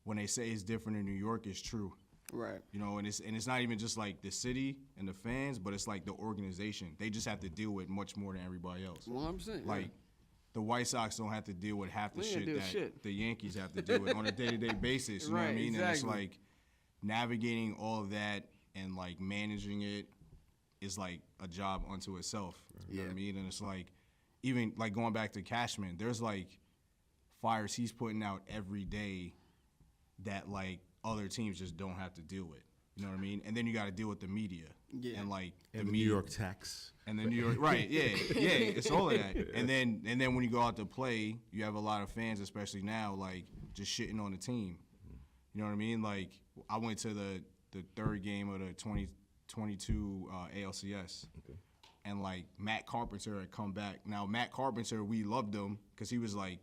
when they say it's different in New York, it's true. Right. And it's not even just like the city and the fans, but it's like the organization. They just have to deal with much more than everybody else. 100%. Like the White Sox don't have to deal with half the shit that the Yankees have to deal with on a day-to-day basis. You know what I mean? Exactly. And it's like navigating all of that and like managing it is like a job unto itself. You know what I mean? And it's like even like going back to Cashman, there's like fires he's putting out every day that like other teams just don't have to deal with. You know what I mean? And then you got to deal with the media. Yeah. And like the New York tax. And the New York, right, it's all of that. And then when you go out to play, you have a lot of fans, especially now, like just shitting on the team. You know what I mean? Like I went to the third game of the 2022 ALCS. Okay. And like Matt Carpenter had come back. Now Matt Carpenter, we loved him because he was like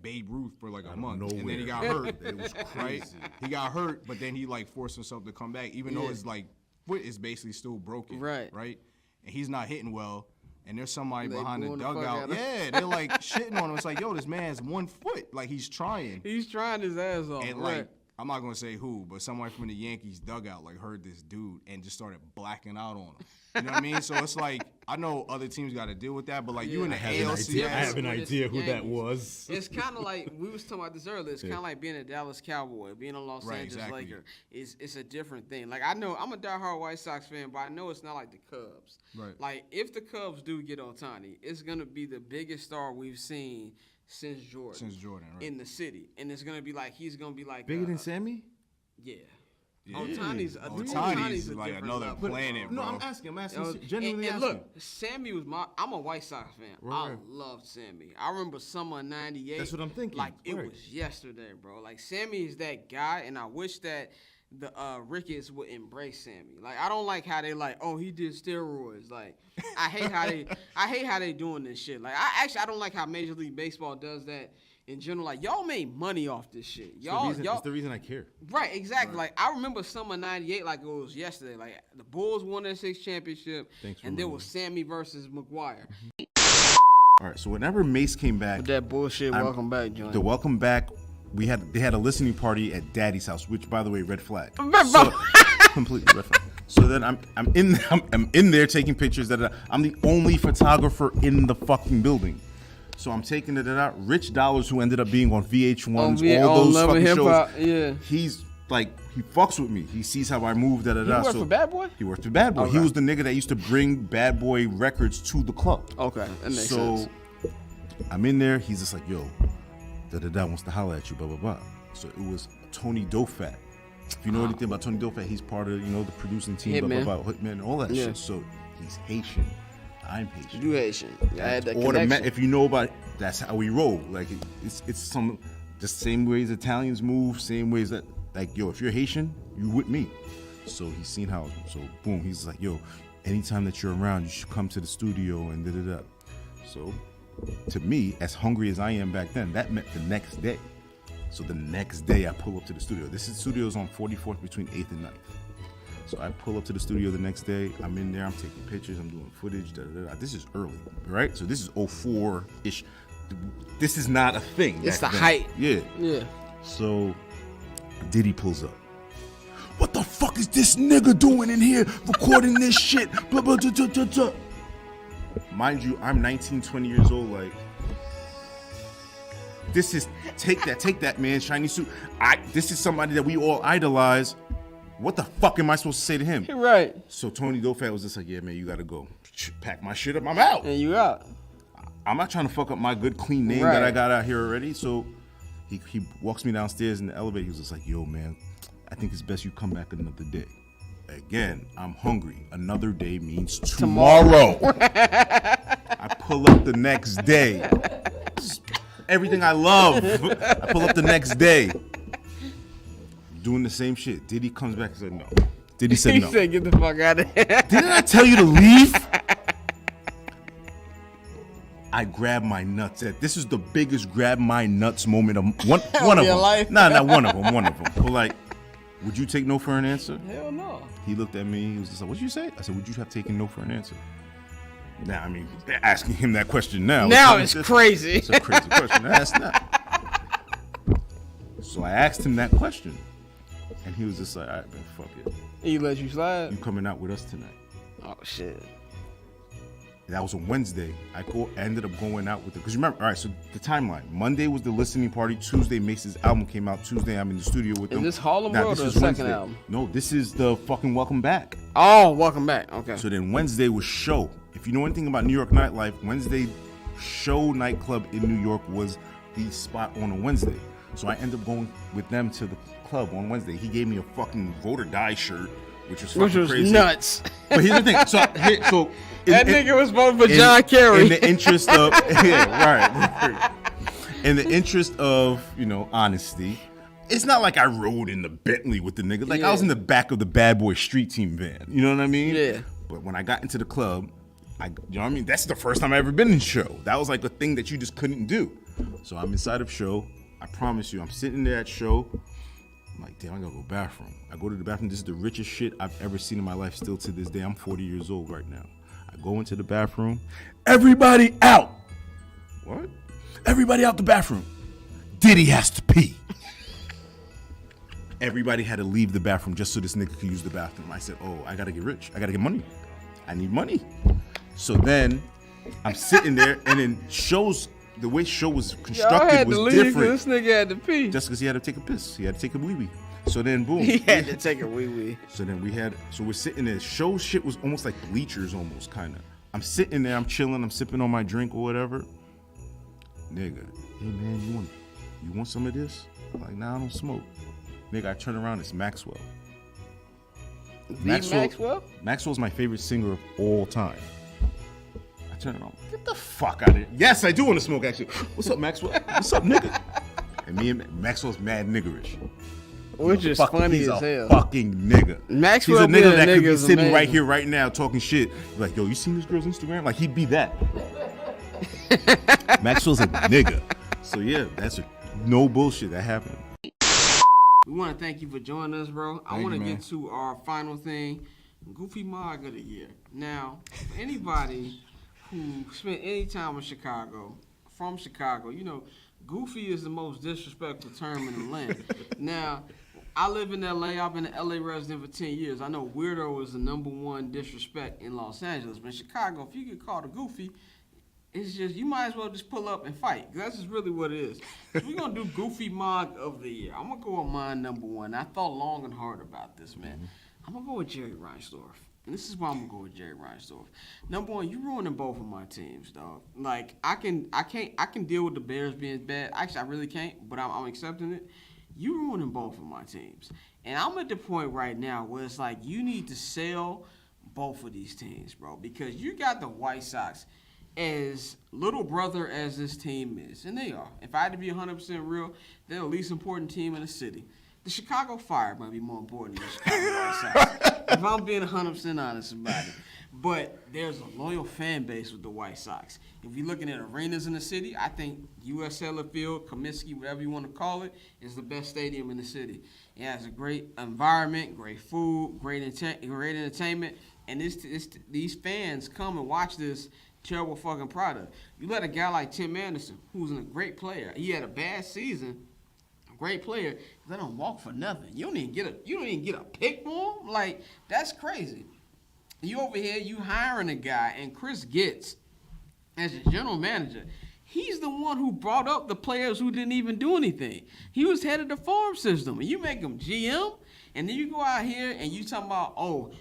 Babe Ruth for like a month, and then he got hurt. It was crazy. Right? He got hurt, but then he like forced himself to come back, even though his like foot is basically still broken. Right. Right. And he's not hitting well. And there's somebody behind the dugout. They're like shitting on him. It's like, yo, this man's 1 foot. Like he's trying. He's trying his ass off. And like, I'm not gonna say who, but somebody from the Yankees dugout like heard this dude and just started blacking out on him. You know what I mean? So it's like I know other teams got to deal with that, but like you in the ALCS, I have an idea who that was. It's kind of like we was talking about this earlier. It's kind of like being a Dallas Cowboy, being a Los Angeles Laker. It's a different thing. Like I know I'm a diehard White Sox fan, but I know it's not like the Cubs. Right. Like if the Cubs do get Ohtani, it's gonna be the biggest star we've seen since Jordan. Right. In the city, and it's gonna be like he's gonna be like bigger than Sammy. Yeah. Yeah. Ohtani's a like different another level. planet, No, bro. I'm asking genuinely and asking. look, Sammy was I'm a White Sox fan. Right. I loved Sammy. I remember summer '98. That's what I'm thinking. Like it was yesterday, bro. Like Sammy is that guy, and I wish that the Ricketts would embrace Sammy. Like I don't like how they like, oh, he did steroids. Like I hate how they doing this shit. Like I don't like how Major League Baseball does that. In general, like y'all made money off this shit. It's the reason I care. Right, exactly. Right. Like I remember summer '98 like it was yesterday. Like the Bulls won their 6th championship, and there was Sammy versus McGuire. All right, so whenever Mace came back, with that bullshit, welcome back, John. The welcome back, they had a listening party at Daddy's house, which by the way, red flag. So, completely red flag. So then I'm in there taking pictures. I'm the only photographer in the fucking building. So I'm taking it out. Rich Dollars, who ended up being on VH1, all those fucking shows. Yeah. He's like, he fucks with me. He sees how I move. He worked for Bad Boy? He worked for Bad Boy. Okay. He was the nigga that used to bring Bad Boy records to the club. Okay, that makes sense. So I'm in there. He's just like, yo, wants to holler at you, blah, blah, blah. So it was Tony Dofat. If you know anything about Tony Dofat, he's part of, the producing team, Hitman. blah, blah, blah, Hitman, and all that shit. So he's Haitian. I'm Haitian. You Haitian. I had that connection. If you know about it, that's how we roll. Like it's some just same ways Italians move, same ways that like yo, if you're Haitian, you with me. So he's seen how. So boom, he's like, yo, anytime that you're around, you should come to the studio and da da da. So to me, as hungry as I am back then, that meant the next day. So the next day I pull up to the studio. This is studios on 44th between 8th and 9th. So I pull up to the studio the next day. I'm in there. I'm taking pictures. I'm doing footage. Da, da, da. This is early, right? So this is 04-ish. This is not a thing. It's the height. Yeah. So Diddy pulls up. What the fuck is this nigga doing in here recording this shit? Blah, blah, da, da, da, da. Mind you, I'm 19, 20 years old. Like, this is, take that, man. Shiny suit. This is somebody that we all idolize. What the fuck am I supposed to say to him? Right. So Tony Dofat was just like, yeah, man, you got to go. Pack my shit up. I'm out. And you out. I'm not trying to fuck up my good, clean name that I got out here already. So he walks me downstairs in the elevator. He was just like, yo, man, I think it's best you come back another day. Again, I'm hungry. Another day means tomorrow. I pull up the next day. Everything I love. I pull up the next day. Doing the same shit. Diddy comes back and said no. Diddy said no. He said, get the fuck out of here. Didn't I tell you to leave? I grabbed my nuts. This is the biggest grab my nuts moment of one of them. Life? Nah, not one of them. One of them. But like, would you take no for an answer? Hell no. He looked at me. He was just like, "What'd you say?" I said, "Would you have taken no for an answer?" Now, I mean, asking him that question now. Now it's crazy. It's a crazy question. That's not. So I asked him that question, and he was just like, "All right, man, fuck it." He let you slide? You coming out with us tonight? Oh shit. That was a Wednesday. I ended up going out with it. Because remember, all right, so the timeline. Monday was the listening party. Tuesday, Mace's album came out. Tuesday, I'm in the studio with them. Is this Harlem World or the second album? No, this is the fucking Welcome Back. Oh, Welcome Back. Okay. So then Wednesday was Show. If you know anything about New York nightlife, Wednesday Show nightclub in New York was the spot on a Wednesday. So I ended up going with them to the club on Wednesday. He gave me a fucking Vote or Die shirt, which was fucking crazy. Nuts. But here's the thing. So that nigga was voting for John Kerry. In the interest of right. In the interest of, honesty, it's not like I rode in the Bentley with the nigga. Like I was in the back of the Bad Boy Street Team van. You know what I mean? Yeah. But when I got into the club, you know what I mean? That's the first time I ever been in Show. That was like a thing that you just couldn't do. So I'm inside of Show. I promise you, I'm sitting there at Show. I'm like, damn, I gotta go bathroom. I go to the bathroom. This is the richest shit I've ever seen in my life still to this day. I'm 40 years old right now. I go into the bathroom. Everybody out. What? Everybody out the bathroom. Diddy has to pee. Everybody had to leave the bathroom just so this nigga could use the bathroom. I said, oh, I gotta get rich. I gotta get money. I need money. So then I'm sitting there, and then the way Show was constructed was different. This nigga had to pee. Just because he had to take a piss. He had to take a wee-wee. So then, boom. He had to take a wee-wee. So then we're sitting there. Show shit was almost like bleachers almost, kind of. I'm sitting there, I'm chilling, I'm sipping on my drink or whatever. Nigga, hey man, you want some of this? I'm like, nah, I don't smoke. Nigga, I turn around, it's Maxwell. Maxwell? Maxwell's my favorite singer of all time. I turn around, get the fuck out of here. Yes, I do want to smoke, actually. What's up, Maxwell? What's up, nigga? And me and Maxwell's mad niggerish. Which is funny as hell. He's a fucking nigga. Maxwell he's a nigga that could be sitting amazing. right here, right now, talking shit. Like, yo, you seen this girl's Instagram? Like, he'd be that. Maxwell's a nigga. So, yeah, that's no bullshit. That happened. We want to thank you for joining us, bro. I want to get to our final thing. Goofy Mog of the Year. Now, for anybody who spent any time in Chicago, from Chicago, Goofy is the most disrespectful term in the land. Now, I live in LA. I've been an LA resident for 10 years. I know weirdo is the #1 disrespect in Los Angeles. But in Chicago, if you get called a goofy, it's just, you might as well just pull up and fight. That's just really what it is. So we're going to do Goofy Mog of the Year. I'm going to go with mine #1. I thought long and hard about this, man. I'm going to go with Jerry Reinsdorf. And this is why I'm going to go with Jerry Reinsdorf. #1, you ruining both of my teams, dog. Like, I can deal with the Bears being bad. Actually, I really can't, but I'm accepting it. You ruining both of my teams. And I'm at the point right now where it's like, you need to sell both of these teams, bro. Because you got the White Sox as little brother as this team is. And they are. If I had to be 100% real, they're the least important team in the city. The Chicago Fire might be more important than the Chicago White Sox. If I'm being 100% honest about it. But there's a loyal fan base with the White Sox. If you're looking at arenas in the city, I think U.S. Cellular Field, Comiskey, whatever you want to call it, is the best stadium in the city. It has a great environment, great food, great entertainment, and these fans come and watch this terrible fucking product. You let a guy like Tim Anderson, who's a great player, he had a bad season, great player, let him walk for nothing. You don't even get a pick for him? Like, that's crazy. You over here, you hiring a guy, and Chris Getz, as your general manager, he's the one who brought up the players who didn't even do anything. He was head of the farm system, and you make him GM. And then you go out here and you talking about, oh,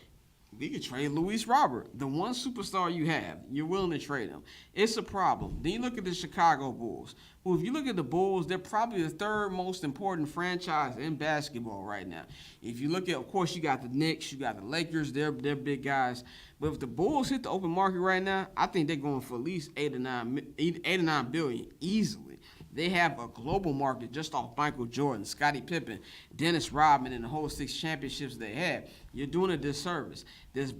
you can trade Luis Robert, the one superstar you have. You're willing to trade him. It's a problem. Then you look at the Chicago Bulls. Well, if you look at the Bulls, they're probably the third most important franchise in basketball right now. If you look at, of course, you got the Knicks, you got the Lakers. They're big guys. But if the Bulls hit the open market right now, I think they're going for at least 8 or 9 billion easily. They have a global market just off Michael Jordan, Scottie Pippen, Dennis Rodman, and the whole 6 championships they had. You're doing a disservice. There's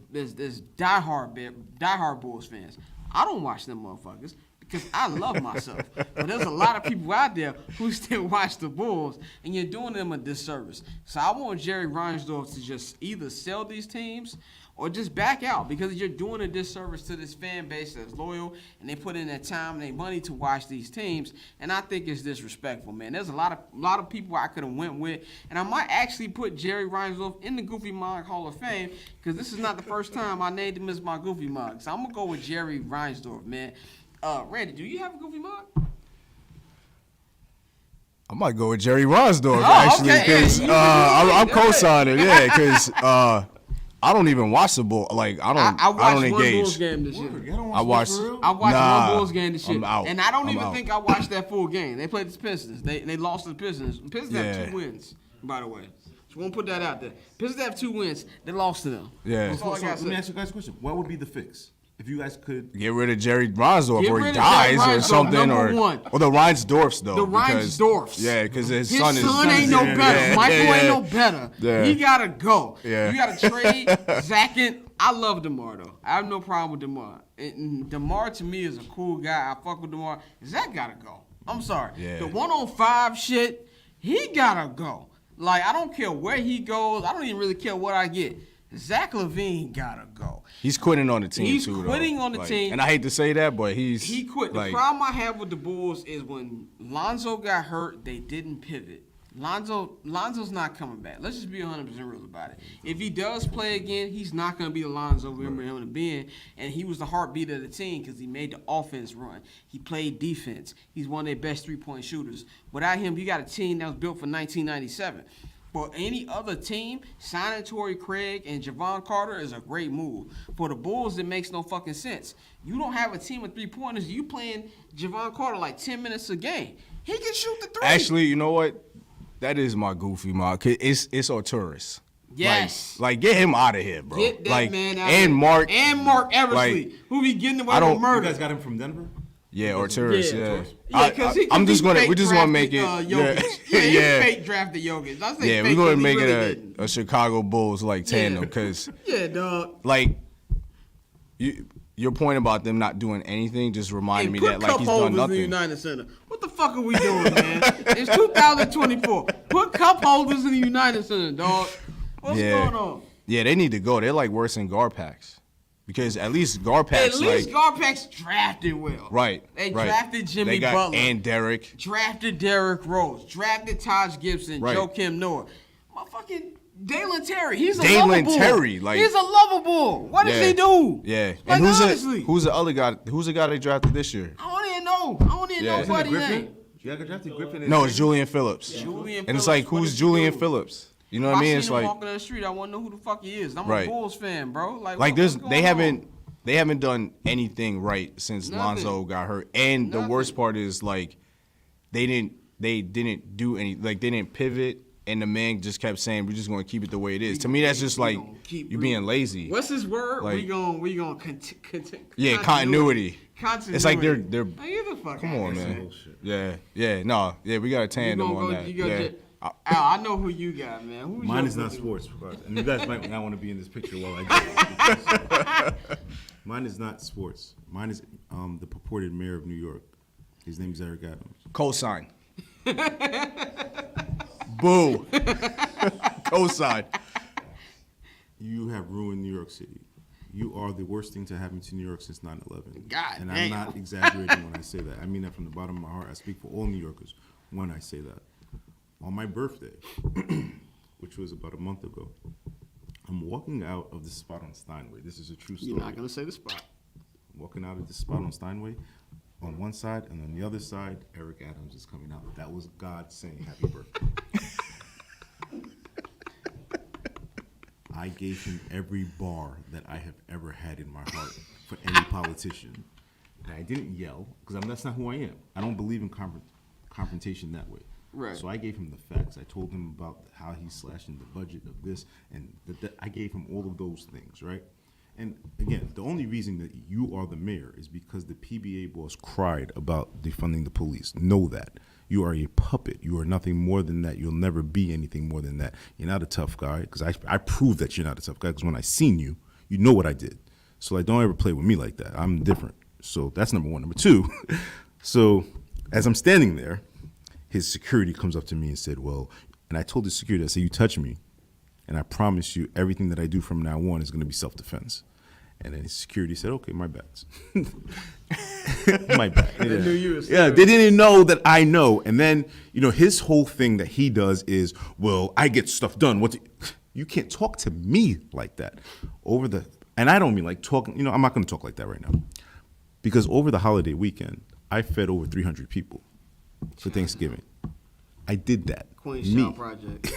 diehard Bulls fans. I don't watch them motherfuckers because I love myself. But there's a lot of people out there who still watch the Bulls, and you're doing them a disservice. So I want Jerry Reinsdorf to just either sell these teams or just back out, because you're doing a disservice to this fan base that's loyal and they put in their time and their money to watch these teams. And I think it's disrespectful, man. There's a lot of people I could have went with, and I might actually put Jerry Reinsdorf in the Goofy Mug Hall of Fame, because this is not the first time I named him as my Goofy Mug. So I'm gonna go with Jerry Reinsdorf, man. Randy, do you have a Goofy Mug? I might go with Jerry Reinsdorf actually, because I'm co-signing, because I don't even watch the Bulls. Like I don't engage. One Bulls game this year. I watched one Bulls game this year, and I don't I'm even out. think I watched that full game. They played the Pistons. They lost to the Pistons. The Pistons have 2 wins, by the way. So we'll put that out there. Pistons have 2 wins. They lost to them. Yeah. So let me ask you guys a question. What would be the fix? If you guys could get rid of Jerry Reinsdorf, or he dies, or something, or the Reinsdorfs though. The Reinsdorfs. Yeah, because his son ain't no better. Michael ain't no better. Yeah. He gotta go. Yeah. You gotta trade Zach. I love DeMar though. I have no problem with DeMar. And DeMar to me is a cool guy. I fuck with DeMar. Zach gotta go. I'm sorry. Yeah. The 1-on-5 shit, he gotta go. Like, I don't care where he goes. I don't even really care what I get. Zach LaVine gotta go. He's quitting on the team He's too. He's quitting on the team. And I hate to say that, but he quit. Like, the problem I have with the Bulls is when Lonzo got hurt, they didn't pivot. Lonzo's not coming back. Let's just be 100% real about it. If he does play again, he's not going to be the Lonzo we remember him to be. And he was the heartbeat of the team because he made the offense run. He played defense. He's one of their best three-point shooters. Without him, you got a team that was built for 1997. For any other team, signing Torrey Craig and Javon Carter is a great move. For the Bulls, it makes no fucking sense. You don't have a team of three-pointers. You playing Javon Carter like 10 minutes a game. He can shoot the three. Actually, you know what? That is my Goofy Mug. It's Arturis. Yes. Like get him out of here, bro. Get that man out and of here. And Mark Eversley, who be getting away with murder. You guys got him from Denver? Yeah, Arturis. Yeah. I'm just gonna. We just gonna make it. He fake drafted Jokic. We're gonna make it a Chicago Bulls like tandem, because dog. Like your point about them not doing anything just reminded me that like he's done nothing. In the United Center. What the fuck are we doing, man? It's 2024. Put cup holders in the United Center, dog. What's going on? Yeah, they need to go. They're like worse than Garpax. Because at least Garpax, Garpax drafted well. Right. They drafted Jimmy Butler. And Derek. Drafted Derrick Rose. Drafted Taj Gibson. Right. Joakim Noah. Motherfucking Dalen Terry. He's a Dalen lovable. Terry, he's a lovable. What does he do? Yeah. Like, and honestly. who's the other guy? Who's the guy they drafted this year? I don't even know. I don't even know what he name. You got drafted Griffin. No, it's Julian Phillips. Julian and it's like, who's Julian Phillips? You know what I mean? It's like walking down the street, I want to know who the fuck he is. I'm a Bulls fan, bro. Like they haven't done anything right since Lonzo got hurt. And the worst part is like they didn't do any, like they didn't pivot, and the man just kept saying we're just going to keep it the way it is. To me, that's just like you being lazy. What's his word? Like, we going continuity. It's like they're come on, man. Yeah, we got a tandem on that. Al, I know who you got, man. Mine is not sports, and you guys might not want to be in this picture while I do it. Mine is not sports. Mine is the purported mayor of New York. His name is Eric Adams. Cosign. Boo. Cosign. You have ruined New York City. You are the worst thing to happen to New York since 9/11. God and damn. I'm not exaggerating when I say that. I mean that from the bottom of my heart. I speak for all New Yorkers when I say that. On my birthday, which was about a month ago, I'm walking out of this spot on Steinway. This is a true story. You're not going to say the spot. I'm walking out of this spot on Steinway. On one side, and on the other side, Eric Adams is coming out. That was God saying happy birthday. I gave him every bar that I have ever had in my heart for any politician. And I didn't yell, because that's not who I am. I don't believe in confrontation that way. Right. So I gave him the facts. I told him about how he's slashing the budget of this, and I gave him all of those things, right? And again, the only reason that you are the mayor is because the PBA boss cried about defunding the police. Know that. You are a puppet. You are nothing more than that. You'll never be anything more than that. You're not a tough guy, because I proved that you're not a tough guy, because when I seen you, you know what I did. So like, don't ever play with me like that. I'm different. So that's number one. Number two, so as I'm standing there, his security comes up to me and said, well, and I told the security, I said, you touch me, and I promise you everything that I do from now on is going to be self-defense. And then his security said, okay, my bad. My bad. They knew you were serious. Yeah, they didn't know that I know. And then, his whole thing that he does is, well, I get stuff done. You can't talk to me like that. And I don't mean like talking, I'm not going to talk like that right now. Because over the holiday weekend, I fed over 300 people for Thanksgiving. I did that. Queen Shout Project.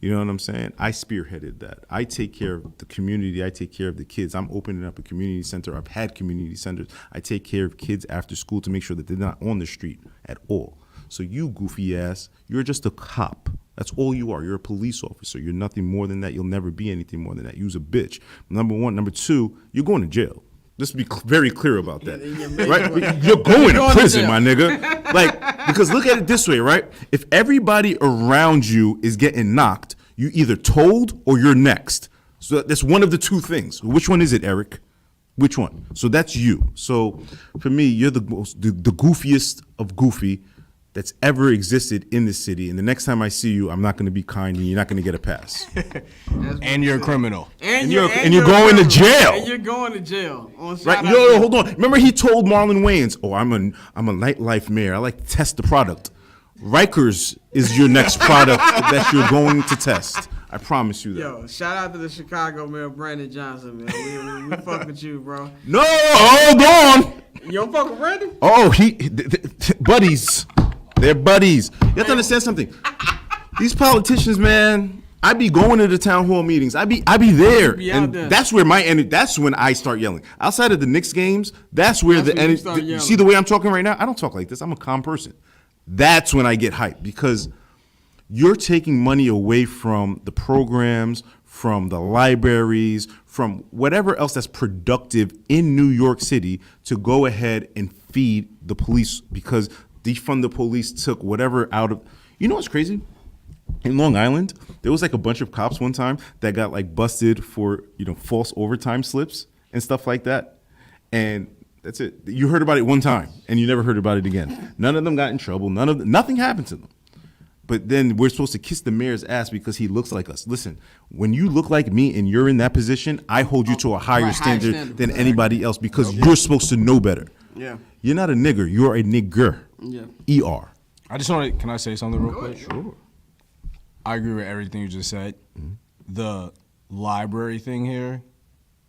You know what I'm saying? I spearheaded that. I take care of the community. I take care of the kids. I'm opening up a community center. I've had community centers. I take care of kids after school to make sure that they're not on the street at all. So you goofy ass, you're just a cop. That's all you are. You're a police officer. You're nothing more than that. You'll never be anything more than that. You're a bitch. Number one. Number two, you're going to jail. Let's be very clear about that, right? You're going to prison, my nigga. Because look at it this way, right? If everybody around you is getting knocked, you either told or you're next. So that's one of the two things. Which one is it, Eric? Which one? So that's you. So for me, you're the goofiest of goofy that's ever existed in this city. And the next time I see you, I'm not going to be kind and you're not going to get a pass. And you're a criminal. And you're going to jail. And you're going to jail. Right? Yo, hold on. Remember he told Marlon Wayans, oh, I'm a nightlife mayor. I like to test the product. Rikers is your next product that you're going to test. I promise you that. Yo, shout out to the Chicago mayor, Brandon Johnson, man. We fuck with you, bro. No, hold on. You don't fuck with Brandon? Oh, buddies. They're buddies. You have to understand something. These politicians, man, I be going to the town hall meetings. I be there. And that's where that's when I start yelling. Outside of the Knicks games, that's where the energy. You see the way I'm talking right now? I don't talk like this. I'm a calm person. That's when I get hyped, because you're taking money away from the programs, from the libraries, from whatever else that's productive in New York City to go ahead and feed the police, because defund the police took whatever out of, what's crazy? In Long Island, there was like a bunch of cops one time that got like busted for, false overtime slips and stuff like that. And that's it. You heard about it one time and you never heard about it again. None of them got in trouble. Nothing happened to them. But then we're supposed to kiss the mayor's ass because he looks like us. Listen, when you look like me and you're in that position, I hold you to a higher standard than anybody else, because you're supposed to know better. Yeah. You're not a nigger. You're a nigger. Yeah. ER. I just want to, can I say something real quick? Sure. I agree with everything you just said. Mm-hmm. The library thing here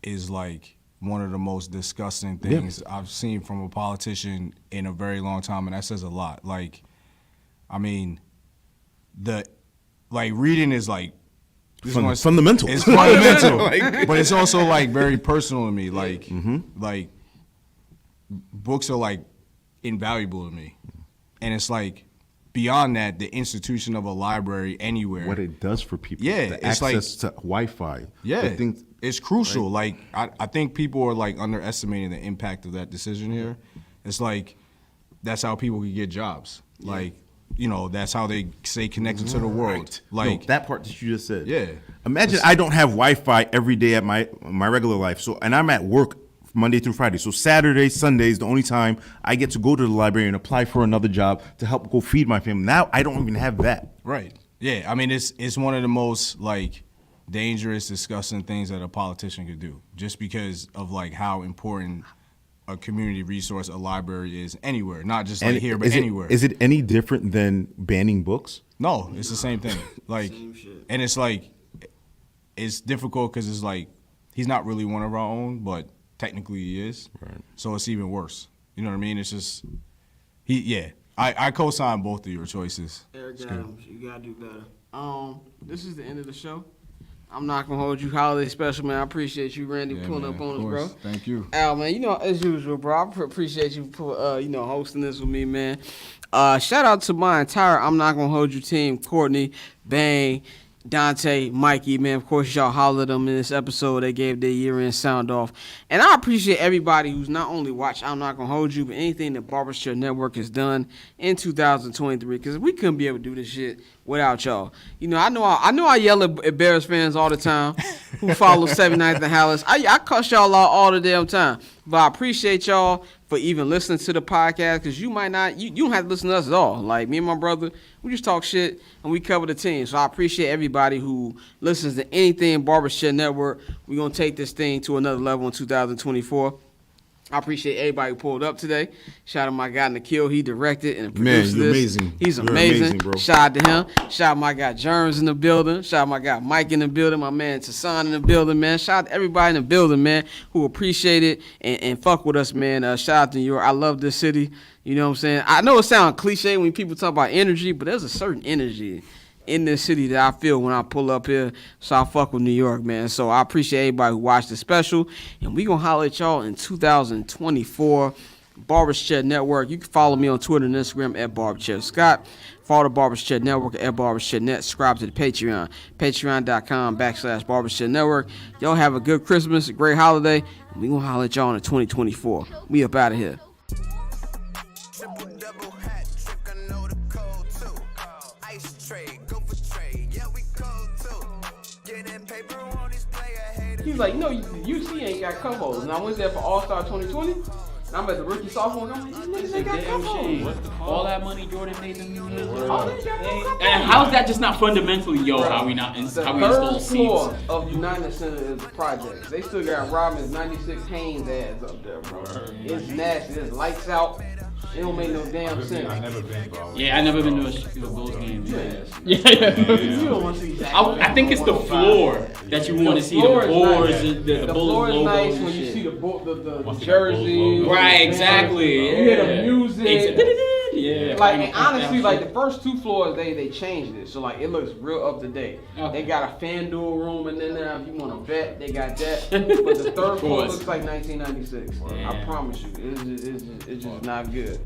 is like one of the most disgusting things I've seen from a politician in a very long time, and that says a lot. Like, I mean, reading is like fundamental. It's fundamental, but it's also like very personal to me. Like, like books are like invaluable to me, and it's like beyond that, the institution of a library anywhere, what it does for people, the it's access like, to Wi-Fi, it's crucial. Right? Like, I think people are like underestimating the impact of that decision here. It's like that's how people can get jobs. Yeah. Like, that's how they stay connected to the world. Like that part that you just said. Yeah. Imagine I don't have Wi-Fi every day at my regular life. So, and I'm at work Monday through Friday. So Saturday, Sunday is the only time I get to go to the library and apply for another job to help go feed my family. Now I don't even have that. Right. Yeah. I mean, it's one of the most like dangerous, disgusting things that a politician could do, just because of like how important a community resource, a library is anywhere, not just like here, but anywhere. Is it any different than banning books? No, it's the same thing. Like, and it's like, it's difficult because it's like, he's not really one of our own, but technically he is. Right. So it's even worse. You know what I mean? It's just, I co-sign both of your choices. Eric Adams, you gotta do better. This is the end of the show. I'm not gonna hold you holiday special, man. I appreciate you, Randy, pulling up on us, bro. Thank you. Al, man, you know, as usual, bro, I appreciate you for, hosting this with me, man. Shout out to my entire I'm Not Gonna Hold You team, Courtney, Bang, Dante, Mikey, man. Of course, y'all hollered them in this episode. They gave their year-end sound off. And I appreciate everybody who's not only watched I'm Not Gonna Hold You, but anything that Barbershop Network has done in 2023, because we couldn't be able to do this shit without y'all. You know, I know I yell at Bears fans all the time who follow 79th and Hallis. I cuss y'all out all the damn time. But I appreciate y'all for even listening to the podcast, because you might not, you don't have to listen to us at all. Like, me and my brother, we just talk shit and we cover the team. So I appreciate everybody who listens to anything Barbershop Network. We're going to take this thing to another level in 2024. I appreciate everybody who pulled up today. Shout out to my guy Nikhil. He directed and produced you're this. amazing. He's You're amazing. amazing, bro. Shout out to him. Shout out to my guy Germs in the building. Shout out to my guy Mike in the building. My man Tassan in the building, man. Shout out to everybody in the building, man, who appreciate it and fuck with us, man. Shout out to New York. I love this city. You know what I'm saying? I know it sounds cliche when people talk about energy, but there's a certain energy in this city that I feel when I pull up here. So I fuck with New York, man. So I appreciate everybody who watched the special. And we gonna holler at y'all in 2024. Barbershop Network. You can follow me on Twitter and Instagram at Barbershop Scott. Follow the Barbershop Network at Barbershop Net. Subscribe to the Patreon. Patreon.com/Barbershop Network. Y'all have a good Christmas, a great holiday. And we gonna holler at y'all in 2024. We up out of here. He's like, you know, UC ain't got combos. And I went there for All-Star 2020. And I'm at the rookie sophomore. I'm like, these niggas ain't got combos. All that money Jordan made them use. And how's that just not fundamentally, how we install seats? The floor of United Center is projects. They still got Robin's 96 Haynes ads up there, bro. It's nasty. There's lights out. It don't make no damn sense. I never been, bro. Yeah, I never been to a Bulls game. Yeah. You don't want to see that. I think it's the floor that you want to see. The boards, the Bulls floor is logo nice and when you shit. see the jersey. Right, exactly. You hear the music. Yeah. Like, and honestly, like the first two floors, they changed it, so like it looks real up to date. Okay. They got a FanDuel room, and then there, if you want to bet, they got that. But the third floor looks like 1996. I promise you, it's just not good.